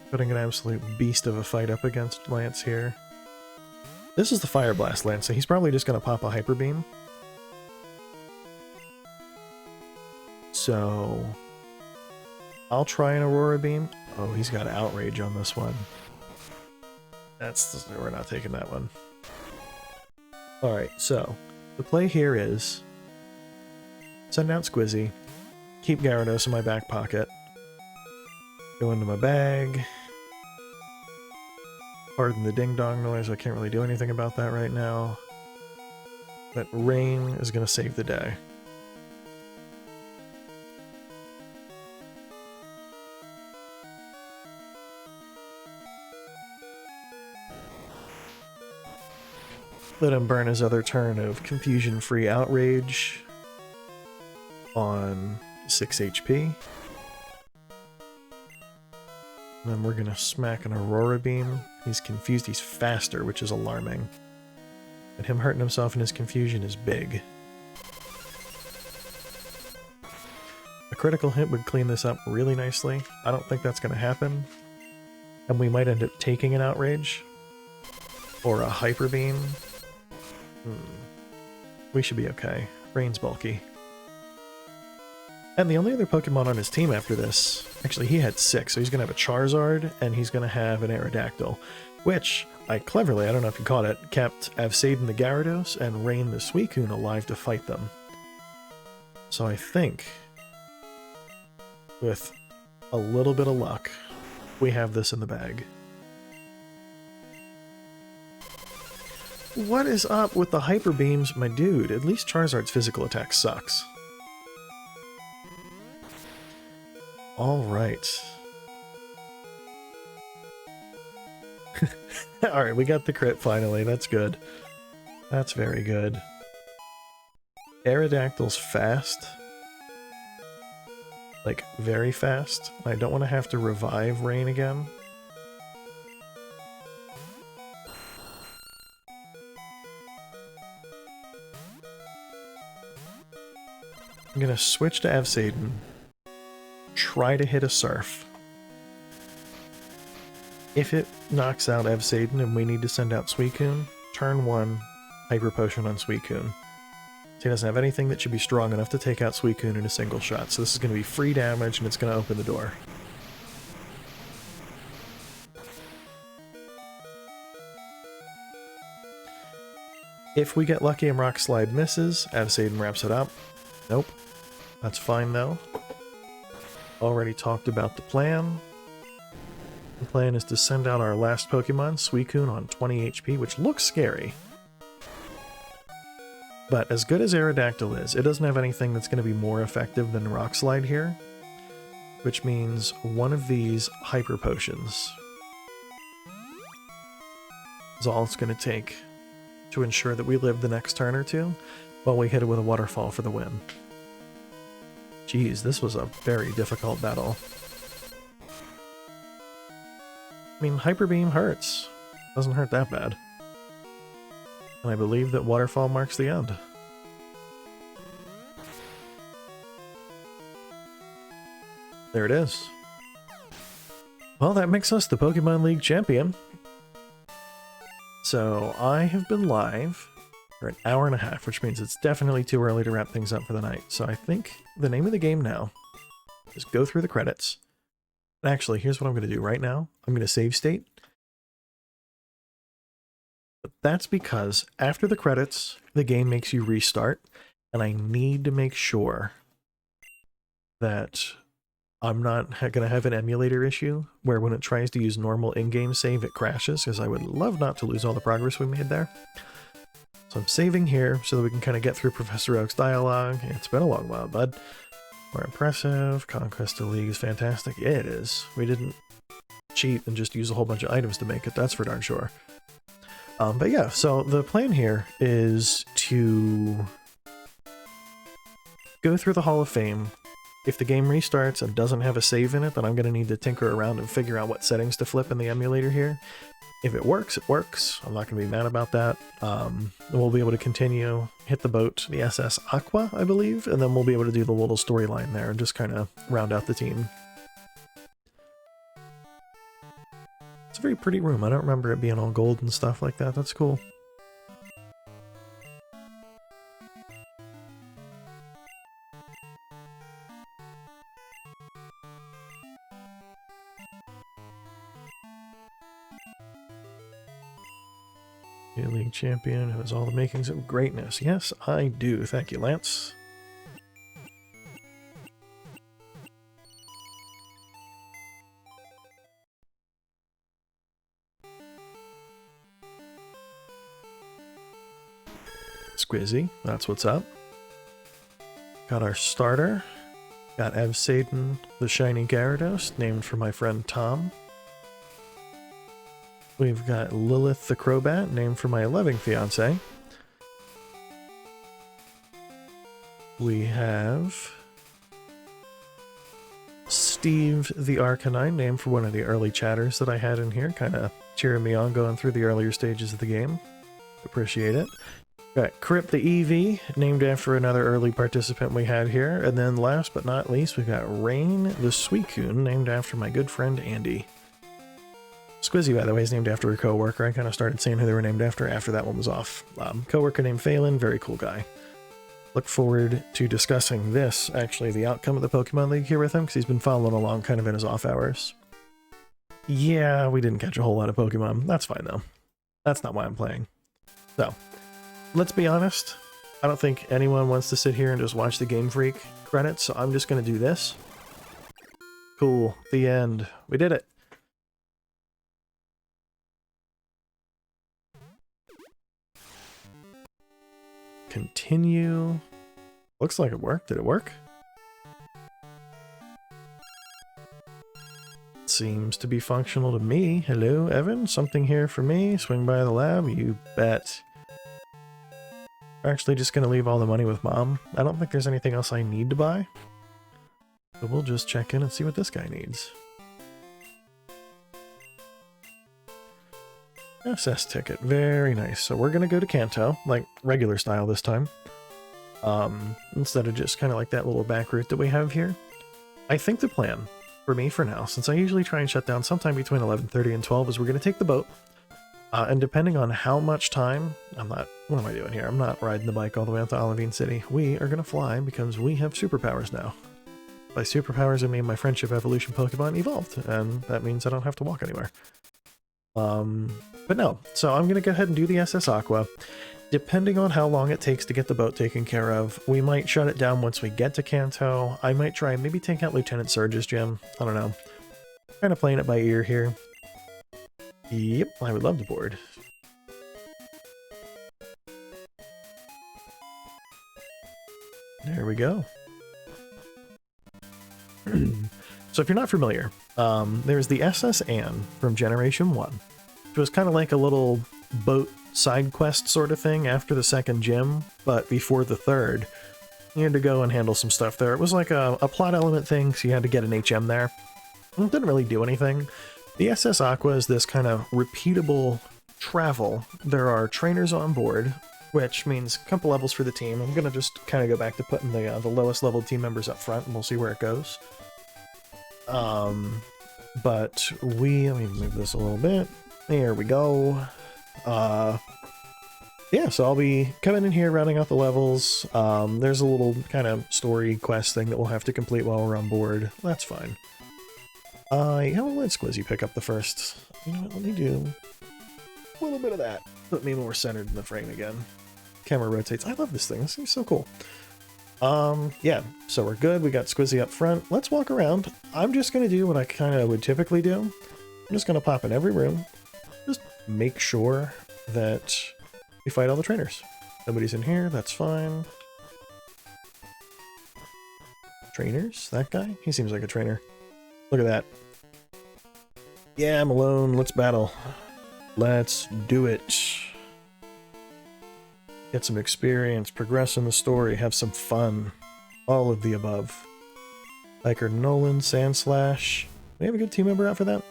Putting an absolute beast of a fight up against Lance here. This is the Fire Blast Lance, so he's probably just gonna pop a Hyper Beam. So I'll try an Aurora Beam. Oh, he's got Outrage on this one. We're not taking that one. Alright, so the play here is send out Squizzy, keep Gyarados in my back pocket, go into my bag, pardon the ding-dong noise, I can't really do anything about that right now, but Rain is going to save the day. Let him burn his other turn of Confusion-Free Outrage on 6 HP. And then we're going to smack an Aurora Beam. He's confused. He's faster, which is alarming. But him hurting himself in his confusion is big. A critical hit would clean this up really nicely. I don't think that's going to happen. And we might end up taking an Outrage. Or a Hyper Beam. We should be okay. Rain's bulky. And the only other Pokemon on his team after this, actually he had 6, so he's going to have a Charizard, and he's going to have an Aerodactyl, which I cleverly, I don't know if you caught it, kept Avsaden the Gyarados and Rain the Suicune alive to fight them. So I think, with a little bit of luck, we have this in the bag. What is up with the Hyper Beams, my dude? At least Charizard's physical attack sucks. Alright. Alright, we got the crit finally. That's good. That's very good. Aerodactyl's fast. Like, very fast. I don't want to have to revive Rain again. I'm gonna switch to Avsaden. Try to hit a Surf. If it knocks out Avsaden and we need to send out Suicune, turn 1, Hyper Potion on Suicune. So he doesn't have anything that should be strong enough to take out Suicune in a single shot. So this is going to be free damage and it's going to open the door. If we get lucky and Rock Slide misses, Avsaden wraps it up. Nope. That's fine though. Already talked about the plan. The plan is to send out our last Pokemon, Suicune, on 20 HP, which looks scary. But as good as Aerodactyl is, it doesn't have anything that's going to be more effective than Rock Slide here. Which means one of these Hyper Potions is all it's going to take to ensure that we live the next turn or two while we hit it with a Waterfall for the win. Jeez, this was a very difficult battle. I mean, Hyper Beam hurts. Doesn't hurt that bad. And I believe that Waterfall marks the end. There it is. Well, that makes us the Pokemon League champion. So, I have been live for an hour and a half, which means it's definitely too early to wrap things up for the night. So I think the name of the game now is go through the credits. And actually, here's what I'm going to do right now. I'm going to save state. But that's because after the credits, the game makes you restart. And I need to make sure that I'm not going to have an emulator issue where when it tries to use normal in-game save, it crashes, because I would love not to lose all the progress we made there. So I'm saving here so that we can kind of get through Professor Oak's dialogue. It's been a long while, bud. More impressive. Conquest of the League is fantastic. Yeah, it is. We didn't cheat and just use a whole bunch of items to make it. That's for darn sure. But yeah, so the plan here is to go through the Hall of Fame. If the game restarts and doesn't have a save in it, then I'm going to need to tinker around and figure out what settings to flip in the emulator here. If it works, it works. I'm not going to be mad about that. We'll be able to continue, hit the boat, the SS Aqua, I believe, and then we'll be able to do the little storyline there and just kind of round out the team. It's a very pretty room. I don't remember it being all gold and stuff like that. That's cool. League champion who has all the makings of greatness. Yes, I do. Thank you, Lance. Squizzy, that's what's up. Got our starter. Got Avsaden, the shiny Gyarados, named for my friend Tom. We've got Lilith the Crobat, named for my loving fiance. We have Steve the Arcanine, named for one of the early chatters that I had in here, kind of cheering me on going through the earlier stages of the game. Appreciate it. Got Crip the EV, named after another early participant we had here. And then last but not least, we've got Rain the Suicune, named after my good friend Andy. Squizzy, by the way, is named after a coworker. I kind of started saying who they were named after that one was off. Coworker named Phelan, very cool guy. Look forward to discussing this, actually, the outcome of the Pokemon League here with him, because he's been following along kind of in his off hours. Yeah, we didn't catch a whole lot of Pokemon. That's fine, though. That's not why I'm playing. So, let's be honest. I don't think anyone wants to sit here and just watch the Game Freak credits, so I'm just going to do this. Cool. The end. We did it. Continue. Looks like it worked. Did it work? Seems to be functional to me. Hello, Evan. Something here for me. Swing by the lab. You bet. Actually, just gonna leave all the money with Mom. I don't think there's anything else I need to buy. So we'll just check in and see what this guy needs. SS ticket. Very nice. So we're gonna go to Kanto, like regular style this time. Instead of just kind of like that little back route that we have here. I think the plan for me for now, since I usually try and shut down sometime between 11:30 and 12, is we're gonna take the boat. And depending on how much time, what am I doing here? I'm not riding the bike all the way out to Olivine City. We are gonna fly because we have superpowers now. By superpowers, I mean my Friendship Evolution Pokemon evolved, and that means I don't have to walk anywhere. But no, so I'm going to go ahead and do the SS Aqua. Depending on how long it takes to get the boat taken care of, we might shut it down once we get to Kanto. I might try and maybe take out Lieutenant Surge's gym. I don't know. Kind of playing it by ear here. Yep, I would love to board. There we go. So if you're not familiar, there's the SS Anne from Generation 1. It was kind of like a little boat side quest sort of thing after the second gym, but before the third. You had to go and handle some stuff there. It was like a plot element thing, so you had to get an HM there. It didn't really do anything. The SS Aqua is this kind of repeatable travel. There are trainers on board, which means a couple levels for the team. I'm going to just kind of go back to putting the lowest level team members up front, and we'll see where it goes. But let me move this a little bit. There we go. Yeah, so I'll be coming in here, rounding out the levels. There's a little kind of story quest thing that we'll have to complete while we're on board. That's fine. Yeah, we'll let Squizzy pick up the first. You know what, let me do a little bit of that. Put me more centered in the frame again. Camera rotates. I love this thing. This thing's so cool. Yeah, so we're good. We got Squizzy up front. Let's walk around. I'm just going to do what I kind of would typically do. I'm just going to pop in every room. Just make sure that we fight all the trainers. Nobody's in here. That's fine. Trainers? That guy? He seems like a trainer. Look at that. Yeah, I'm alone. Let's battle. Let's do it. Get some experience, progress in the story, have some fun. All of the above. Biker Nolan, Sandslash. We have a good team member out for that?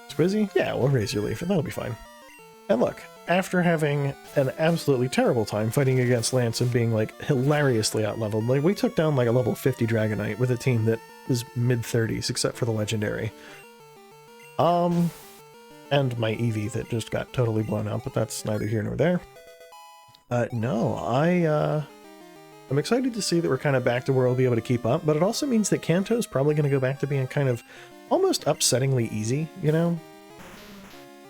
Squizzy? Yeah, we'll raise your leaf, and that'll be fine. And look, after having an absolutely terrible time fighting against Lance and being, like, hilariously outleveled, like, we took down, like, a level 50 Dragonite with a team that was mid-30s, except for the Legendary. And my Eevee that just got totally blown out, but that's neither here nor there. No, I'm excited to see that we're kind of back to where we'll be able to keep up, but it also means that Kanto's probably going to go back to being kind of almost upsettingly easy, you know?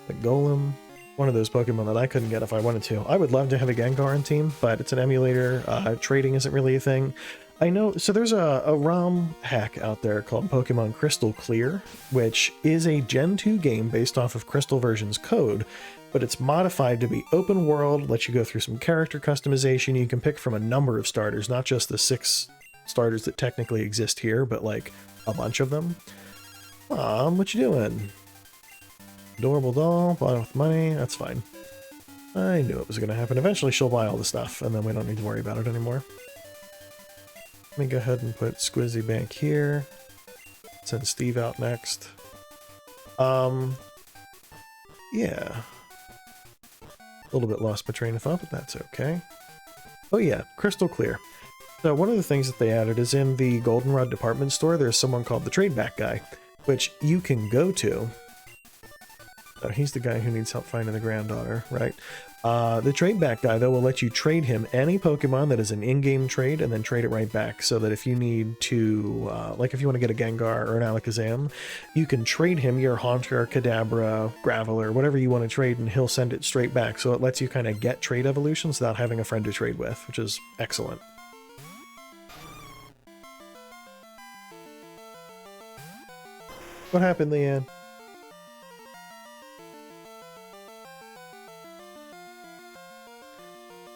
Like Golem, one of those Pokemon that I couldn't get if I wanted to. I would love to have a Gengar in team, but it's an emulator. Trading isn't really a thing. I know, so there's a ROM hack out there called Pokemon Crystal Clear, which is a Gen 2 game based off of Crystal version's code, but it's modified to be open world, lets you go through some character customization. You can pick from a number of starters, not just the 6 starters that technically exist here, but like a bunch of them. What you doing? Adorable doll, bought it with money, that's fine. I knew it was going to happen. Eventually she'll buy all the stuff, and then we don't need to worry about it anymore. Let me go ahead and put Squizzy back here. Send Steve out next. Yeah. A little bit lost my train of thought, but that's okay. Oh yeah, crystal clear. So one of the things that they added is in the Goldenrod department store, there's someone called the Trade Back Guy, which you can go to. Oh, he's the guy who needs help finding the granddaughter, right? The Trade Back Guy, though, will let you trade him any Pokemon that is an in-game trade and then trade it right back, so that if you need to, like if you want to get a Gengar or an Alakazam, you can trade him your Haunter, Kadabra, Graveler, whatever you want to trade, and he'll send it straight back. So it lets you kind of get trade evolutions without having a friend to trade with, which is excellent. What happened, Leanne?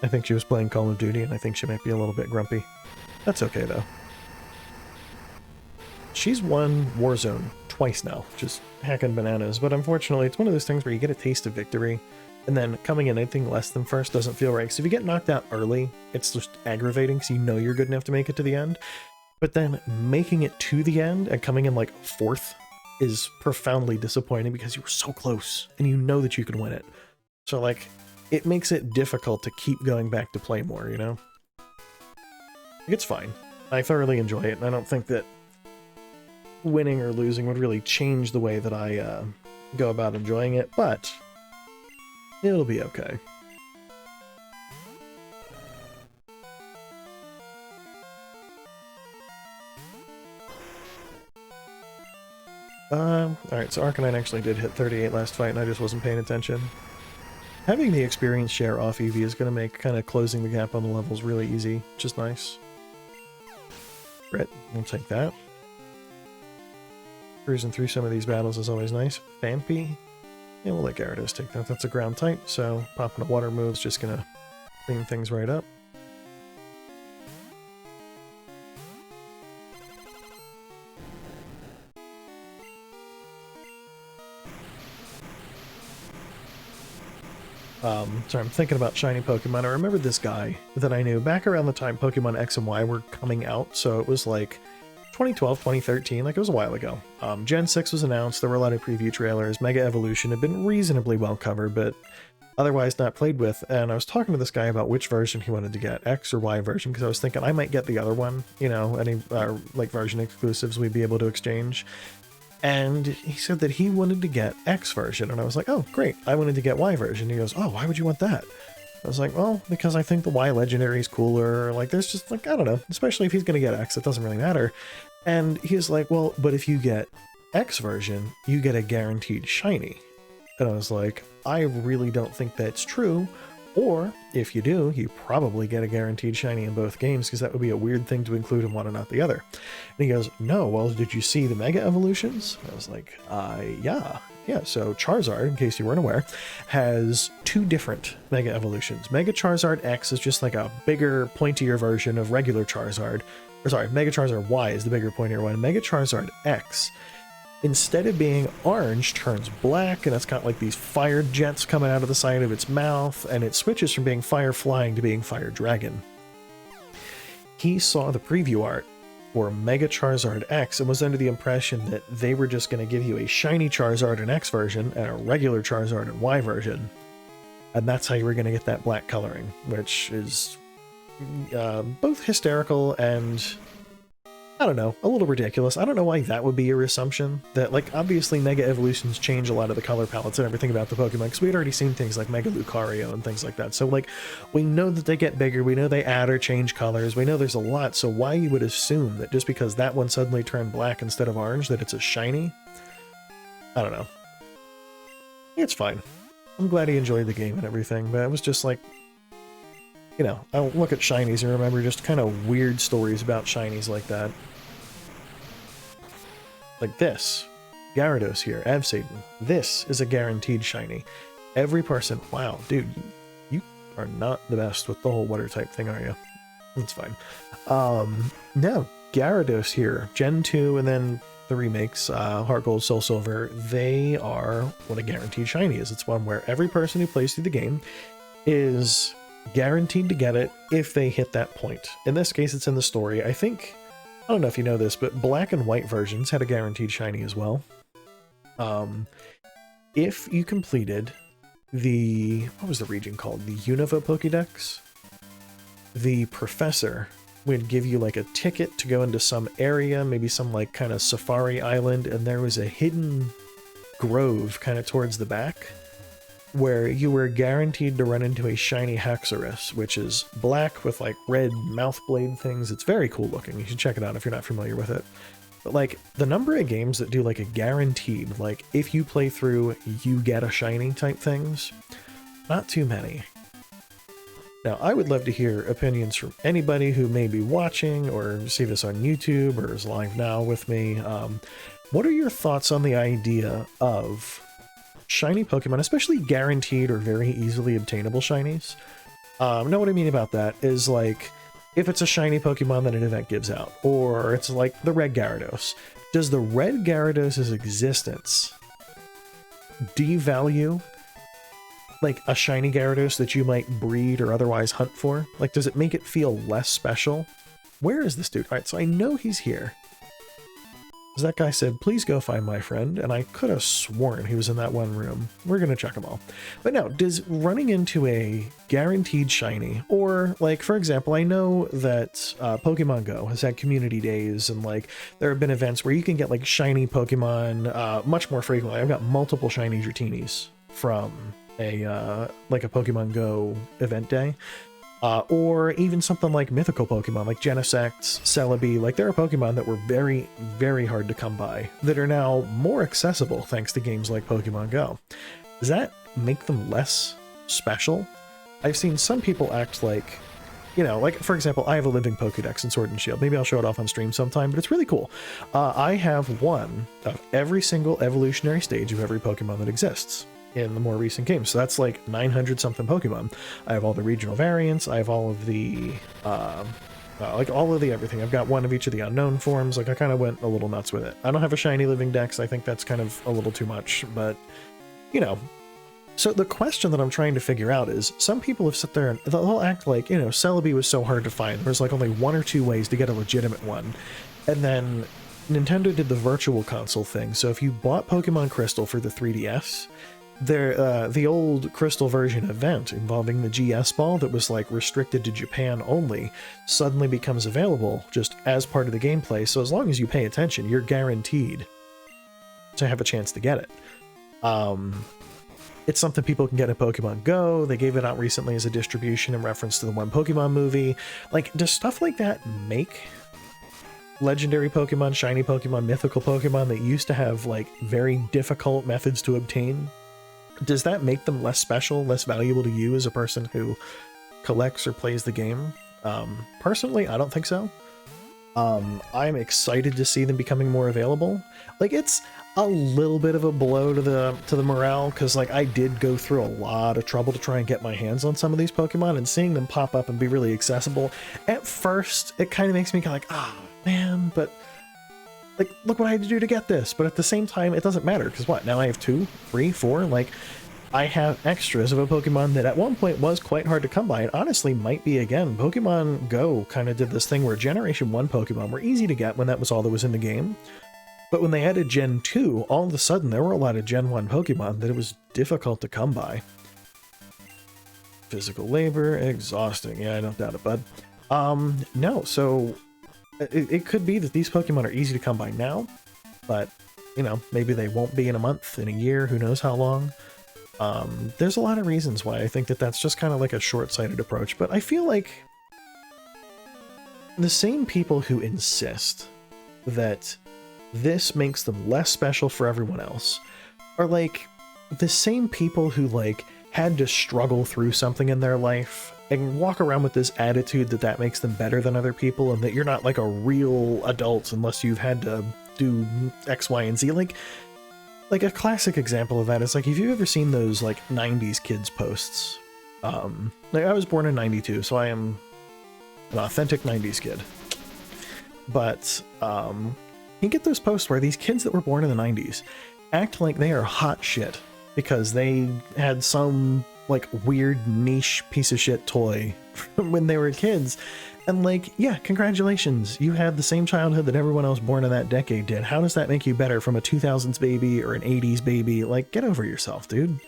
I think she was playing Call of Duty, and I think she might be a little bit grumpy. That's okay, though. She's won Warzone twice now, just hacking bananas, but unfortunately it's one of those things where you get a taste of victory, and then coming in anything less than first doesn't feel right. So if you get knocked out early, it's just aggravating, because you know you're good enough to make it to the end. But then making it to the end and coming in like fourth is profoundly disappointing, because you were so close, and you know that you can win it. So like, it makes it difficult to keep going back to play more, you know? It's fine. I thoroughly enjoy it, and I don't think that winning or losing would really change the way that I go about enjoying it, but it'll be okay. Alright, so Arcanine actually did hit 38 last fight, and I just wasn't paying attention. Having the experience share off Eevee is going to make kind of closing the gap on the levels really easy, which is nice. Crit, we'll take that. Cruising through some of these battles is always nice. Phanpy, yeah, we'll let Gyarados take that. That's a ground type, so popping a water move is just going to clean things right up. Sorry, I'm thinking about shiny Pokemon. I remember this guy that I knew back around the time Pokemon X and Y were coming out, so it was like 2012, 2013, like it was a while ago. Gen 6 was announced, there were a lot of preview trailers, Mega Evolution had been reasonably well covered, but otherwise not played with, and I was talking to this guy about which version he wanted to get, X or Y version, because I was thinking I might get the other one, you know, any like version exclusives we'd be able to exchange. And he said that he wanted to get X version, and I was like, oh, great, I wanted to get Y version. He goes, oh, why would you want that? I was like, well, because I think the Y Legendary is cooler, like, there's just, like, I don't know, especially if he's gonna get X, it doesn't really matter. And he's like, well, but if you get X version, you get a guaranteed shiny. And I was like, I really don't think that's true, or if you do, you probably get a guaranteed shiny in both games, because that would be a weird thing to include in one and not the other. And he goes, no, well, did you see the Mega Evolutions? And I was like, yeah, so Charizard, in case you weren't aware, has two different Mega Evolutions. Mega Charizard X is just like a bigger, pointier version of regular Charizard. Or sorry, Mega Charizard Y is the bigger, pointier one. Mega Charizard X, instead of being orange, turns black, and it's got like these fire jets coming out of the side of its mouth, and it switches from being fire flying to being fire dragon. He saw the preview art for Mega Charizard X and was under the impression that they were just going to give you a shiny Charizard in X version and a regular Charizard in Y version, and that's how you were going to get that black coloring, which is both hysterical and, I don't know, a little ridiculous. I don't know why that would be your assumption. That, like, obviously Mega Evolutions change a lot of the color palettes and everything about the Pokemon, because we had already seen things like Mega Lucario and things like that. So, like, we know that they get bigger, we know they add or change colors, we know there's a lot, so why you would assume that just because that one suddenly turned black instead of orange, that it's a shiny? I don't know. It's fine. I'm glad he enjoyed the game and everything, but it was just like, you know, I'll look at shinies and remember just kind of weird stories about shinies like that. Like this. Gyarados here, Avsaden. This is a guaranteed shiny. Every person, wow, dude, you are not the best with the whole water type thing, are you? That's fine. No, Gyarados here, Gen 2 and then the remakes, Heart Gold, Soul Silver, they are what a guaranteed shiny is. It's one where every person who plays through the game is guaranteed to get it if they hit that point. In this case, it's in the story. I think I don't know if you know this, but black and white versions had a guaranteed shiny as well. If you completed the, what was the region called? The Unova Pokédex? The professor would give you like a ticket to go into some area, maybe some like kind of safari island, and there was a hidden grove kind of towards the back where you were guaranteed to run into a shiny Haxorus, which is black with like red mouth blade things. It's very cool looking. You should check it out if you're not familiar with it. But like the number of games that do like a guaranteed, like if you play through, you get a shiny type things, not too many. Now, I would love to hear opinions from anybody who may be watching or see this on YouTube or is live now with me. What are your thoughts on the idea of shiny Pokemon, especially guaranteed or very easily obtainable shinies? Know what I mean about that is like, if it's a shiny Pokemon that an event gives out, or it's like the red Gyarados. Does the red Gyarados' existence devalue like a shiny Gyarados that you might breed or otherwise hunt for? Like, does it make it feel less special? Where is this dude? All right, so I know he's here. That guy said, please go find my friend, and I could have sworn he was in that one room. We're going to check them all. But now, does running into a guaranteed shiny, or like, for example, I know that Pokemon Go has had community days, and like, there have been events where you can get like shiny Pokemon much more frequently. I've got multiple shiny Dratinis from a like a Pokemon Go event day. Or even something like mythical Pokemon, like Genesect, Celebi. Like, there are Pokemon that were very, very hard to come by that are now more accessible thanks to games like Pokemon Go. Does that make them less special? I've seen some people act like, you know, like, for example, I have a living Pokédex in Sword and Shield. Maybe I'll show it off on stream sometime, but it's really cool. I have one of every single evolutionary stage of every Pokemon that exists in the more recent games. So that's like 900 something Pokemon. I have all the regional variants. I have all of the like all of the everything. I've got one of each of the unknown forms. Like, I kind of went a little nuts with it. I don't have a shiny living dex. I think that's kind of a little too much, but you know. So the question that I'm trying to figure out is, some people have sit there and they'll act like, you know, Celebi was so hard to find. There's like only one or two ways to get a legitimate one. And then Nintendo did the virtual console thing. So if you bought Pokemon Crystal for the 3DS, the old Crystal version event involving the GS ball that was like restricted to Japan only suddenly becomes available just as part of the gameplay. So as long as you pay attention, you're guaranteed to have a chance to get it. It's something people can get in Pokemon Go. They gave it out recently as a distribution in reference to the one Pokemon movie. Like, does stuff like that make legendary Pokemon, shiny Pokemon, mythical Pokemon that used to have like very difficult methods to obtain, does that make them less special, less valuable to you as a person who collects or plays the game? Personally, I don't think so. I'm excited to see them becoming more available. Like, it's a little bit of a blow to the morale, because like, I did go through a lot of trouble to try and get my hands on some of these Pokemon, and seeing them pop up and be really accessible, at first it kind of makes me kind of like, ah, man, but like, look what I had to do to get this. But at the same time, it doesn't matter, because what, now I have 2, 3, 4, like, I have extras of a Pokemon that at one point was quite hard to come by, and honestly might be again. Pokemon Go kind of did this thing where Generation 1 Pokemon were easy to get when that was all that was in the game. But when they added Gen 2, all of a sudden there were a lot of Gen 1 Pokemon that it was difficult to come by. Physical labor, exhausting. Yeah, I don't doubt it, bud. No, so it could be that these Pokemon are easy to come by now, but, you know, maybe they won't be in a month, in a year, who knows how long. There's a lot of reasons why I think that that's just kind of like a short-sighted approach, but I feel like the same people who insist that this makes them less special for everyone else are like the same people who like had to struggle through something in their life and walk around with this attitude that that makes them better than other people, and that you're not like a real adult unless you've had to do X, Y, and Z. Like a classic example of that is like, have you ever seen those like 90s kids posts? Like, I was born in 92, so I am an authentic 90s kid. But you get those posts where these kids that were born in the 90s act like they are hot shit because they had some like weird niche piece of shit toy when they were kids, And like, yeah, congratulations. You had the same childhood that everyone else born in that decade did. How does that make you better from a 2000s baby or an 80s baby? Like, get over yourself, dude.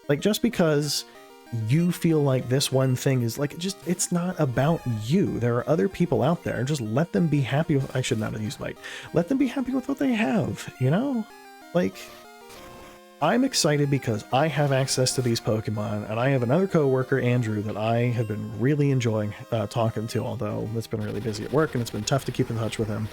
Like, just because you feel like this one thing is like, it's not about you. There are other people out there. Just let them be happy with, I should not have used mic. Let them be happy with what they have, you know? Like, I'm excited because I have access to these Pokemon, and I have another coworker, Andrew, that I have been really enjoying talking to, although it's been really busy at work and it's been tough to keep in touch with him.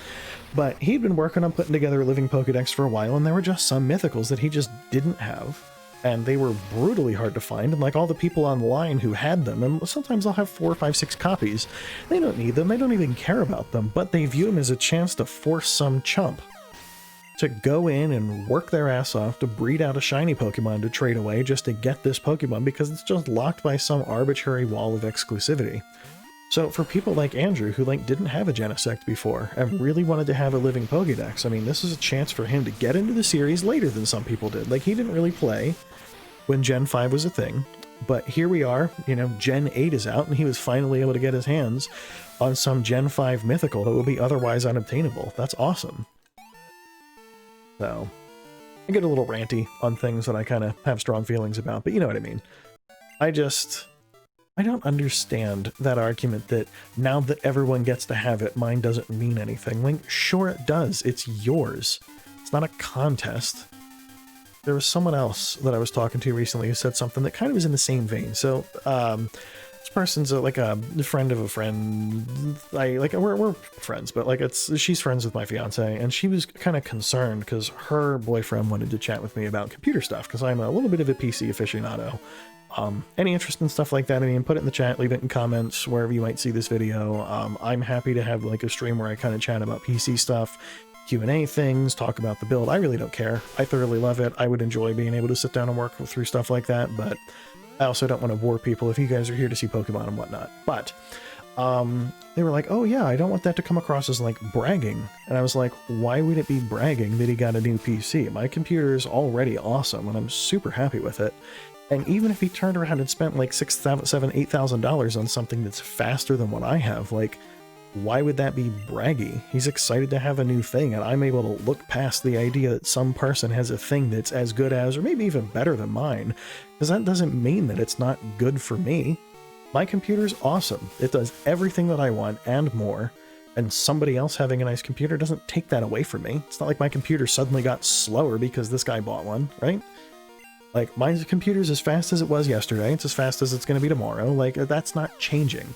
But he'd been working on putting together a living Pokedex for a while, and there were just some mythicals that he just didn't have, and they were brutally hard to find, and like all the people online who had them, and sometimes they'll have 4, 5, 6 copies, they don't need them, they don't even care about them, but they view them as a chance to force some chump to go in and work their ass off to breed out a shiny Pokemon to trade away just to get this Pokemon because it's just locked by some arbitrary wall of exclusivity. So for people like Andrew, who like didn't have a Genesect before and really wanted to have a living Pokédex, I mean, this is a chance for him to get into the series later than some people did. Like, he didn't really play when Gen 5 was a thing, but here we are, you know, Gen 8 is out, and he was finally able to get his hands on some Gen 5 mythical that would be otherwise unobtainable. That's awesome. So, I get a little ranty on things that I kind of have strong feelings about, but you know what I mean. I don't understand that argument that now that everyone gets to have it, mine doesn't mean anything. Like, sure it does. It's yours. It's not a contest. There was someone else that I was talking to recently who said something that kind of was in the same vein. So, this person's like a friend of a friend. We're friends, but like she's friends with my fiance, and she was kind of concerned because her boyfriend wanted to chat with me about computer stuff because I'm a little bit of a PC aficionado. Any interest in stuff like that, I mean, put it in the chat, leave it in comments, wherever you might see this video. I'm happy to have like a stream where I kind of chat about PC stuff, Q&A things, talk about the build. I really don't care. I thoroughly love it. I would enjoy being able to sit down and work through stuff like that, but I also don't want to bore people if you guys are here to see Pokemon and whatnot. But they were like, oh yeah, I don't want that to come across as like bragging. And I was like, why would it be bragging that he got a new PC? My computer is already awesome and I'm super happy with it. And even if he turned around and spent like $6,000, $7,000, $8,000 on something that's faster than what I have, like, why would that be braggy? He's excited to have a new thing, and I'm able to look past the idea that some person has a thing that's as good as, or maybe even better than mine, because that doesn't mean that it's not good for me. My computer's awesome. It does everything that I want and more, and somebody else having a nice computer doesn't take that away from me. It's not like my computer suddenly got slower because this guy bought one, right? Like, my computer's as fast as it was yesterday. It's as fast as it's going to be tomorrow. Like, that's not changing.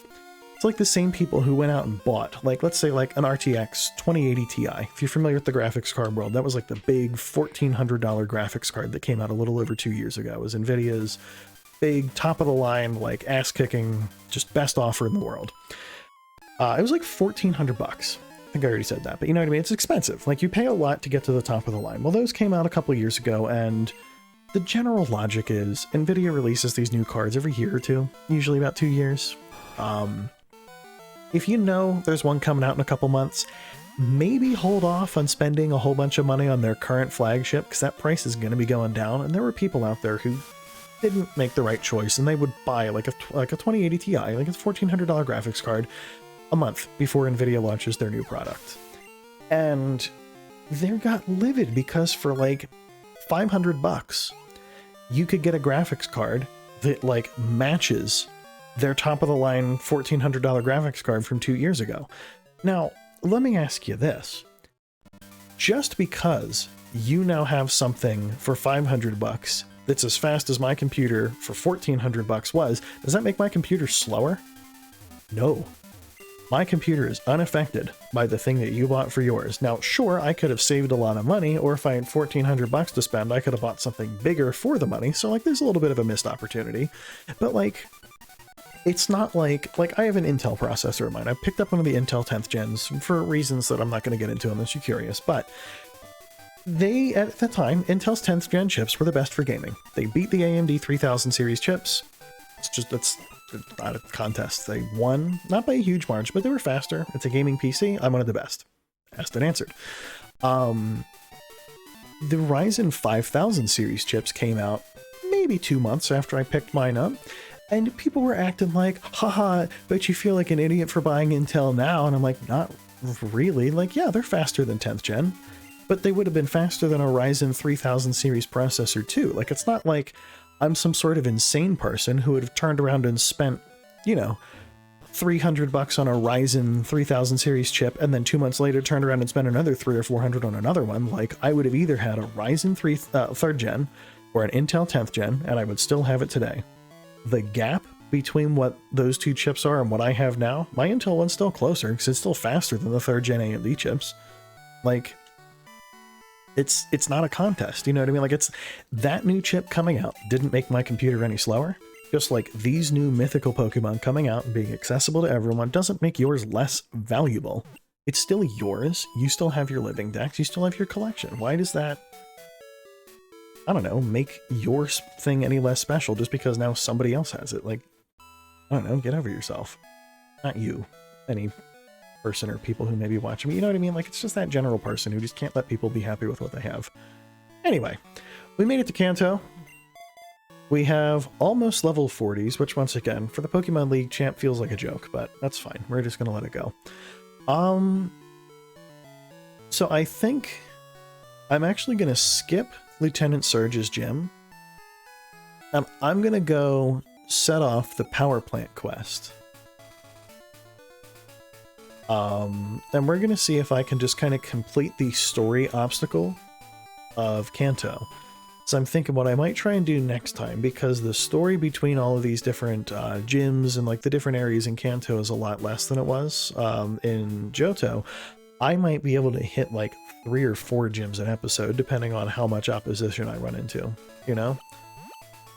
It's like the same people who went out and bought, like, let's say like an RTX 2080 Ti. If you're familiar with the graphics card world, that was like the big $1,400 graphics card that came out a little over 2 years ago. It was NVIDIA's big, top-of-the-line, like, ass-kicking, just best offer in the world. It was like $1,400 bucks. I think I already said that, but you know what I mean? It's expensive. Like, you pay a lot to get to the top of the line. Well, those came out a couple years ago, and the general logic is NVIDIA releases these new cards every year or two, usually about 2 years. If you know there's one coming out in a couple months, maybe hold off on spending a whole bunch of money on their current flagship, because that price is going to be going down, and there were people out there who didn't make the right choice, and they would buy like a 2080 Ti, like a $1,400 graphics card, a month before NVIDIA launches their new product. And they got livid because for like $500, you could get a graphics card that like matches their top-of-the-line $1,400 graphics card from 2 years ago. Now, let me ask you this. Just because you now have something for $500 that's as fast as my computer for $1,400 was, does that make my computer slower? No. My computer is unaffected by the thing that you bought for yours. Now, sure, I could have saved a lot of money, or if I had $1,400 to spend, I could have bought something bigger for the money, so like there's a little bit of a missed opportunity. But like, it's not like I have an Intel processor of mine. I picked up one of the Intel 10th gens for reasons that I'm not going to get into unless you're curious, but they, at the time, Intel's 10th gen chips were the best for gaming. They beat the AMD 3000 series chips. It's not a contest. They won, not by a huge margin, but they were faster. It's a gaming PC. I'm one of the best. Asked and answered. The Ryzen 5000 series chips came out maybe 2 months after I picked mine up. And people were acting like, haha, but you feel like an idiot for buying Intel now. And I'm like, not really. Like, yeah, they're faster than 10th gen, but they would have been faster than a Ryzen 3000 series processor too. Like, it's not like I'm some sort of insane person who would have turned around and spent, you know, $300 on a Ryzen 3000 series chip and then 2 months later turned around and spent another 300 or 400 on another one. Like, I would have either had a Ryzen 3rd gen or an Intel 10th gen, and I would still have it today. The gap between what those two chips are and what I have now, my Intel one's still closer because it's still faster than the 3rd gen AMD chips. Like, it's not a contest, you know what I mean? Like, it's that new chip coming out didn't make my computer any slower. Just like these new mythical Pokemon coming out and being accessible to everyone doesn't make yours less valuable. It's still yours. You still have your living decks. You still have your collection. Why does that, I don't know, make your thing any less special just because now somebody else has it? Like, I don't know, get over yourself. Not you. Any person or people who may be watching me. You know what I mean? Like, it's just that general person who just can't let people be happy with what they have. Anyway, we made it to Kanto. We have almost level 40s, which once again, for the Pokemon League, champ feels like a joke, but that's fine. We're just going to let it go. So I think I'm actually going to skip Lieutenant Surge's gym. And I'm going to go set off the power plant quest. And we're going to see if I can just kind of complete the story obstacle of Kanto. So I'm thinking what I might try and do next time, because the story between all of these different gyms and like the different areas in Kanto is a lot less than it was in Johto. I might be able to hit like 3 or 4 gyms an episode, depending on how much opposition I run into, you know?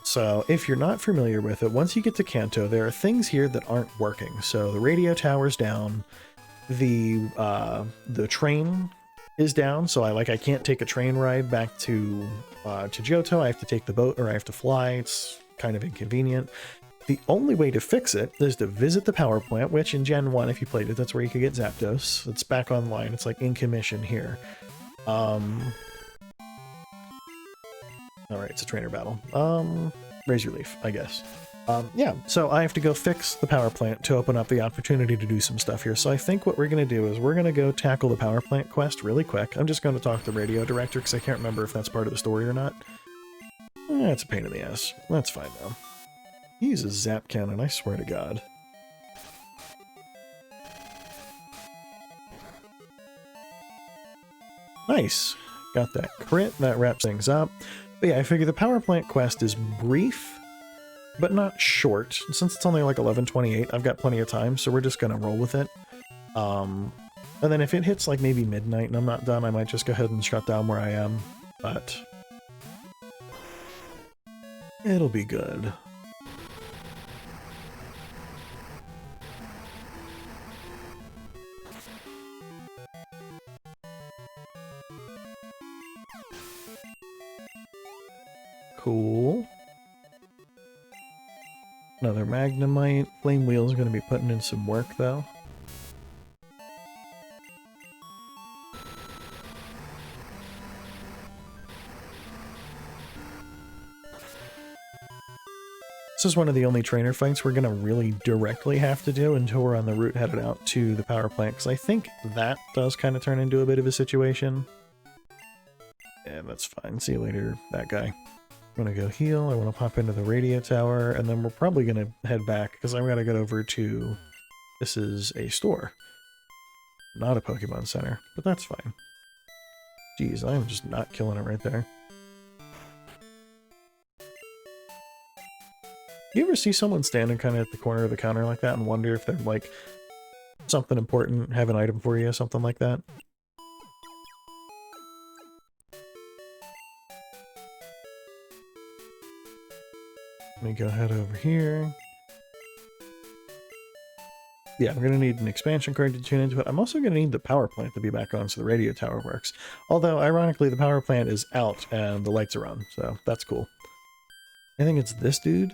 So if you're not familiar with it, once you get to Kanto, there are things here that aren't working. So the radio tower's down, the train is down, so I can't take a train ride back to Johto. I have to take the boat or I have to fly. It's kind of inconvenient. The only way to fix it is to visit the power plant, which in Gen 1, if you played it, that's where you could get Zapdos. It's back online. It's like in commission here. Alright, it's a trainer battle. Razor Leaf, I guess. Yeah, so I have to go fix the power plant to open up the opportunity to do some stuff here. So I think what we're going to do is we're going to go tackle the power plant quest really quick. I'm just going to talk to the radio director because I can't remember if that's part of the story or not. It's a pain in the ass. That's fine though. He uses Zap Cannon, I swear to God. Nice. Got that crit. That wraps things up. But yeah, I figure the power plant quest is brief, but not short. Since it's only like 11:28, I've got plenty of time, so we're just gonna roll with it. And then if it hits like maybe midnight and I'm not done, I might just go ahead and shut down where I am, but it'll be good. Cool. Another Magnemite. Flame Wheel's going to be putting in some work, though. This is one of the only trainer fights we're going to really directly have to do until we're on the route headed out to the power plant, because I think that does kind of turn into a bit of a situation. Yeah, that's fine. See you later, that guy. I'm going to go heal, I want to pop into the radio tower, and then we're probably going to head back, because I've got to get over to... This is a store. Not a Pokemon Center, but that's fine. Jeez, I'm just not killing it right there. You ever see someone standing kind of at the corner of the counter like that and wonder if they're, like, something important, have an item for you, something like that? Let me go ahead over here. Yeah, I'm going to need an expansion card to tune into it. I'm also going to need the power plant to be back on so the radio tower works. Although, ironically, the power plant is out and the lights are on, so that's cool. I think it's this dude.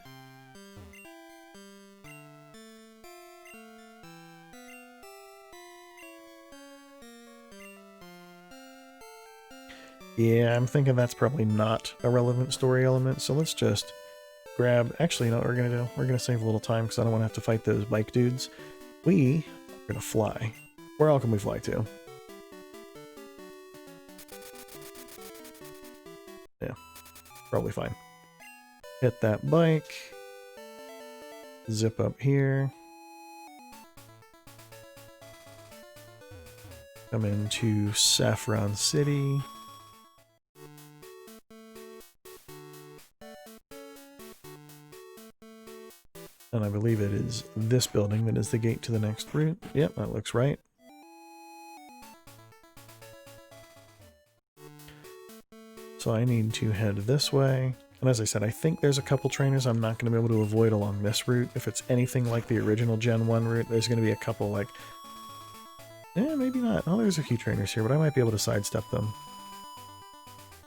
Yeah, I'm thinking that's probably not a relevant story element, so let's just grab... Actually, you know what we're going to do? We're going to save a little time because I don't want to have to fight those bike dudes. We are going to fly. Where else can we fly to? Yeah, probably fine. Hit that bike. Zip up here. Come into Saffron City. And I believe it is this building that is the gate to the next route. Yep, that looks right. So I need to head this way. And as I said, I think there's a couple trainers I'm not going to be able to avoid along this route. If it's anything like the original Gen 1 route, there's going to be a couple like... maybe not. Oh, there's a few trainers here, but I might be able to sidestep them.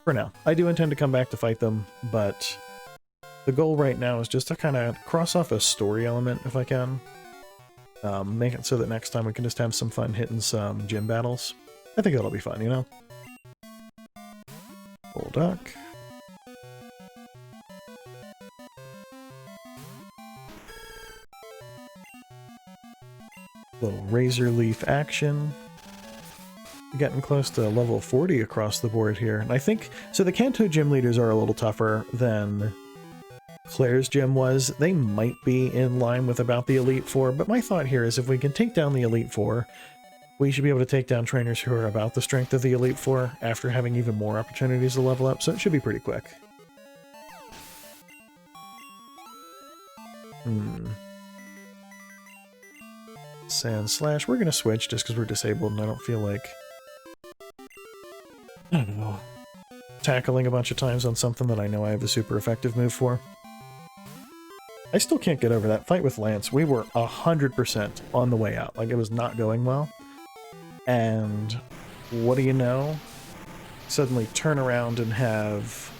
For now. I do intend to come back to fight them, but the goal right now is just to kind of cross off a story element if I can. Make it so that next time we can just have some fun hitting some gym battles. I think that'll be fun, you know? Full duck. Little razor leaf action. Getting close to level 40 across the board here. And I think, so the Kanto gym leaders are a little tougher than Claire's gym was. They might be in line with about the Elite Four, but my thought here is if we can take down the Elite Four, we should be able to take down trainers who are about the strength of the Elite Four after having even more opportunities to level up, so it should be pretty quick. Sand Slash. We're going to switch just because we're disabled and I don't feel like... I don't know. Tackling a bunch of times on something that I know I have a super effective move for. I still can't get over that fight with Lance. We were 100% on the way out. Like, it was not going well. And what do you know? Suddenly turn around and have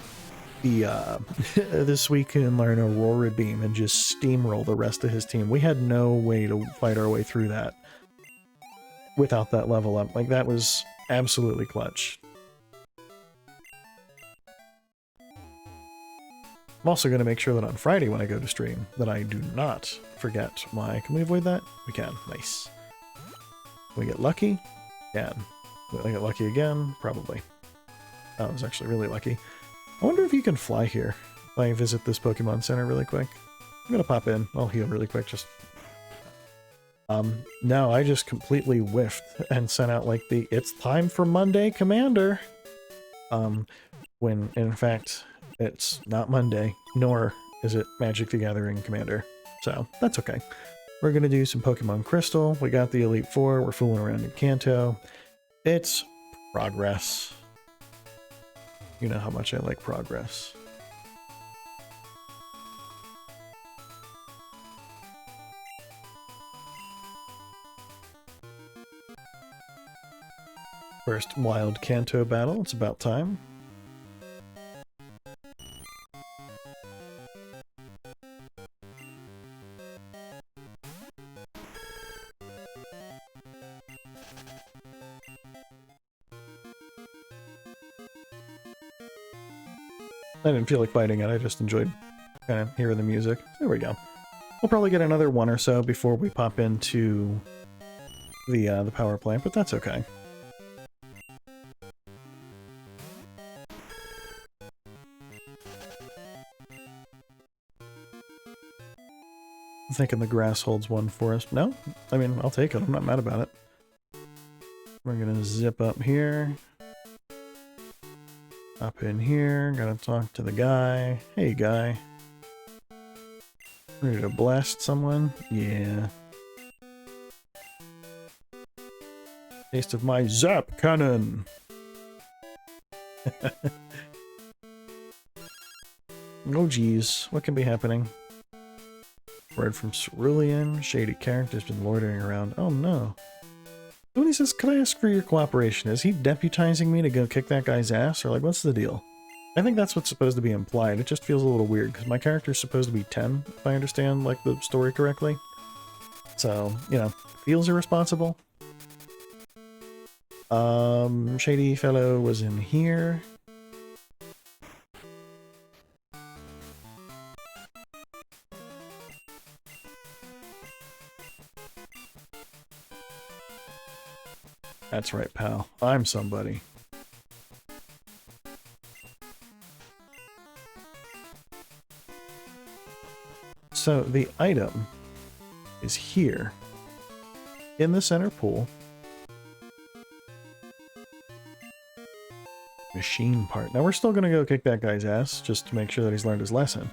the this week can learn Aurora Beam and just steamroll the rest of his team. We had no way to fight our way through that without that level up. Like, that was absolutely clutch. I'm also going to make sure that on Friday when I go to stream that I do not forget my... Can we avoid that? We can. Nice. Can we get lucky? Can. Will I get lucky again? Probably. I was actually really lucky. I wonder if you can fly here. If I visit this Pokemon Center really quick. I'm gonna pop in. I'll heal really quick. Just no, I just completely whiffed and sent out like the "It's time for Monday, Commander." When in fact it's not Monday, nor is it Magic the Gathering Commander. So that's okay. We're gonna do some Pokemon Crystal. We got the Elite Four. We're fooling around in Kanto. It's progress. You know how much I like progress. First wild Kanto battle. It's about time. I didn't feel like fighting it, I just enjoyed kind of hearing the music. There we go. We'll probably get another one or so before we pop into the power plant, but that's okay. I'm thinking the grass holds one for us. No? I mean, I'll take it. I'm not mad about it. We're gonna zip up here. Up in here, gotta talk to the guy. Hey, guy. Ready to blast someone? Yeah. Taste of my Zap Cannon! Oh geez, what can be happening? Word from Cerulean, shady character's been loitering around. Oh no. When he says, "Can I ask for your cooperation?" Is he deputizing me to go kick that guy's ass? Or like, what's the deal? I think that's what's supposed to be implied. It just feels a little weird, because my character's supposed to be 10, if I understand, like, the story correctly. So, you know, feels irresponsible. Shady fellow was in here. That's right, pal. I'm somebody. So the item is here in the center pool. Machine part. Now we're still going to go kick that guy's ass just to make sure that he's learned his lesson.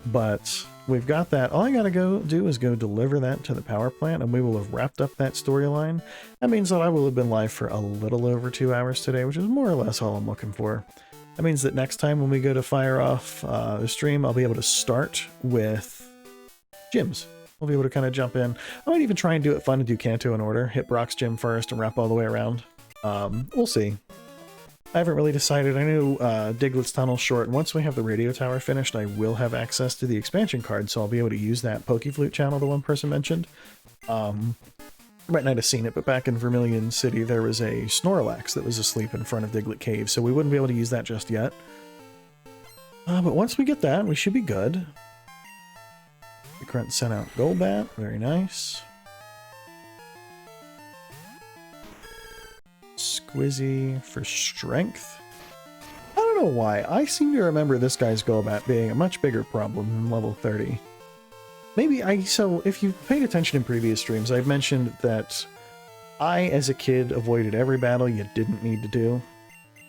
But we've got that. All I got to go do is go deliver that to the power plant and we will have wrapped up that storyline. That means that I will have been live for a little over 2 hours today, which is more or less all I'm looking for. That means that next time when we go to fire off the stream, I'll be able to start with gyms. We'll be able to kind of jump in. I might even try and do it fun and do Kanto in order. Hit Brock's gym first and wrap all the way around. We'll see. I haven't really decided. I know Diglett's Tunnel's short, and once we have the radio tower finished, I will have access to the expansion card, so I'll be able to use that Pokeflute channel the one person mentioned. You might not have seen it, but back in Vermilion City, there was a Snorlax that was asleep in front of Diglett Cave, so we wouldn't be able to use that just yet. But once we get that, we should be good. The Grunt sent out Golbat, very nice. Squizzy for strength. I don't know why. I seem to remember this guy's Golbat being a much bigger problem than level 30. So if you've paid attention in previous streams, I've mentioned that I, as a kid, avoided every battle you didn't need to do.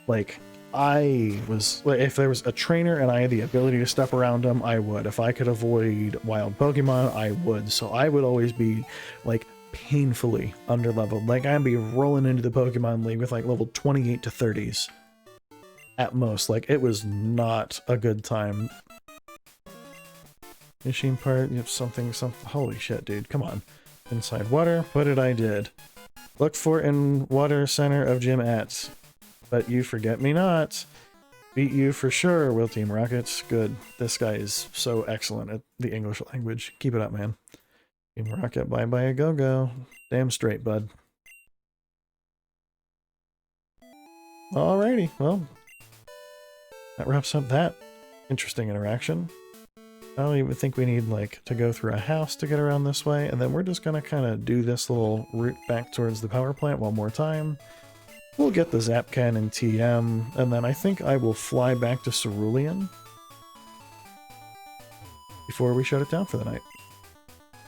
Like, if there was a trainer and I had the ability to step around him, I would. If I could avoid wild Pokemon, I would. So I would always be, like, painfully underleveled. Like, I'd be rolling into the Pokemon League with like level 28 to 30s at most. Like, it was not a good time. Machine part, you have something. Holy shit, dude, come on. Inside water, what did I did? Look for in water center of gym ats. But you forget me not. Beat you for sure, Will Team Rockets. Good. This guy is so excellent at the English language. Keep it up, man. Team Rocket, bye-bye a go-go. Damn straight, bud. Alrighty, well. That wraps up that interesting interaction. I don't even think we need, like, to go through a house to get around this way, and then we're just gonna kind of do this little route back towards the power plant one more time. We'll get the Zapcan and TM, and then I think I will fly back to Cerulean before we shut it down for the night.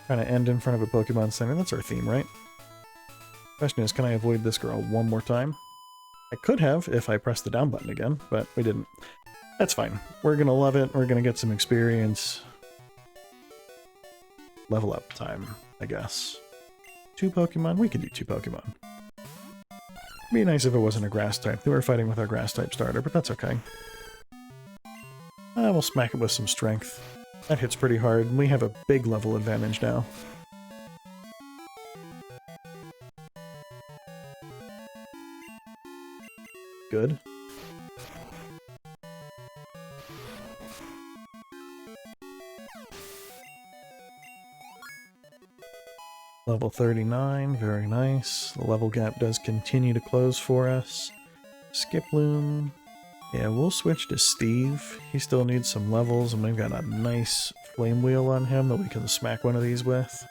Kind of end in front of a Pokemon Center. That's our theme, right? Question is, can I avoid this girl one more time? I could have if I pressed the down button again, but we didn't. That's fine. We're gonna love it. We're gonna get some experience. Level up time, I guess. 2 Pokemon? We could do 2 Pokemon. Be nice if it wasn't a grass type. They were fighting with our grass type starter, but that's okay. We'll smack it with some strength. That hits pretty hard, and we have a big level advantage now. Good. Level 39, very nice. The level gap does continue to close for us. Skiploom. Yeah, we'll switch to Steve. He still needs some levels, and we've got a nice flame wheel on him that we can smack one of these with.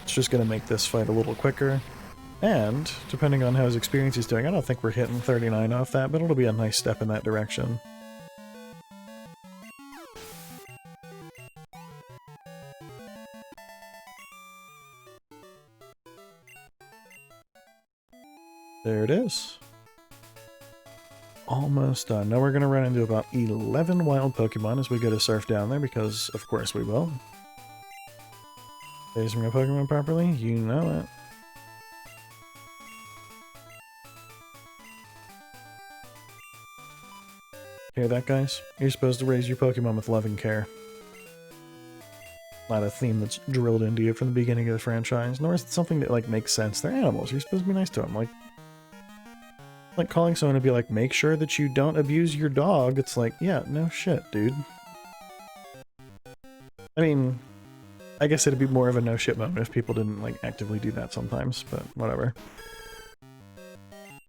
It's just going to make this fight a little quicker. And, depending on how his experience is doing, I don't think we're hitting 39 off that, but it'll be a nice step in that direction. There it is. Almost done. Now we're going to run into about 11 wild Pokemon as we go to surf down there, because of course we will. Raising my Pokemon properly? You know it. Hear that, guys? You're supposed to raise your Pokemon with loving care. Not a theme that's drilled into you from the beginning of the franchise, nor is it something that, like, makes sense. They're animals. You're supposed to be nice to them. Like calling someone to be like, make sure that you don't abuse your dog. It's like, yeah, no shit, dude. I mean, I guess it'd be more of a no shit moment if people didn't, like, actively do that sometimes, but whatever.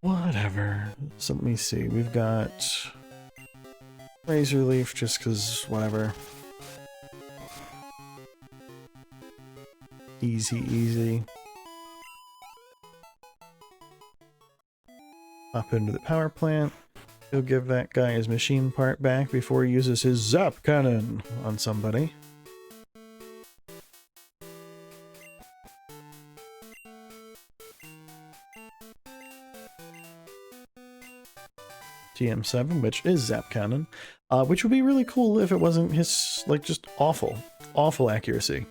Whatever. So let me see. We've got Razor Leaf, just because whatever. Easy, easy. Hop into the power plant. He'll give that guy his machine part back before he uses his zap cannon on somebody. TM7, which is zap cannon, which would be really cool if it wasn't his, like, just awful accuracy.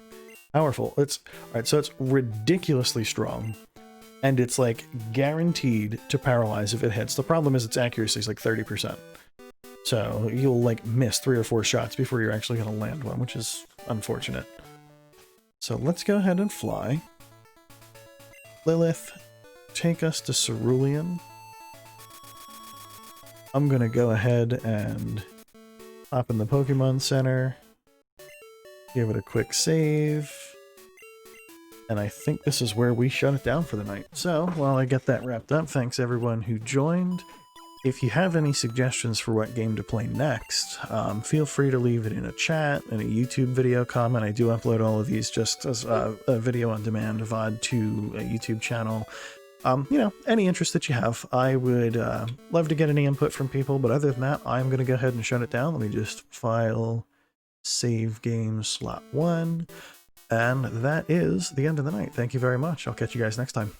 Powerful. It's alright, so it's ridiculously strong, and it's like guaranteed to paralyze if it hits. The problem is its accuracy is like 30%. So you'll like miss 3 or 4 shots before you're actually going to land one, which is unfortunate. So let's go ahead and fly. Lilith, take us to Cerulean. I'm going to go ahead and hop in the Pokemon Center. Give it a quick save. And I think this is where we shut it down for the night. So, while I get that wrapped up, thanks everyone who joined. If you have any suggestions for what game to play next, feel free to leave it in a chat, in a YouTube video comment. I do upload all of these just as a video on demand VOD to a YouTube channel. You know, any interest that you have, I would love to get any input from people, but other than that, I'm going to go ahead and shut it down. Let me just file, save game slot 1, and that is the end of the night. Thank you very much. I'll catch you guys next time.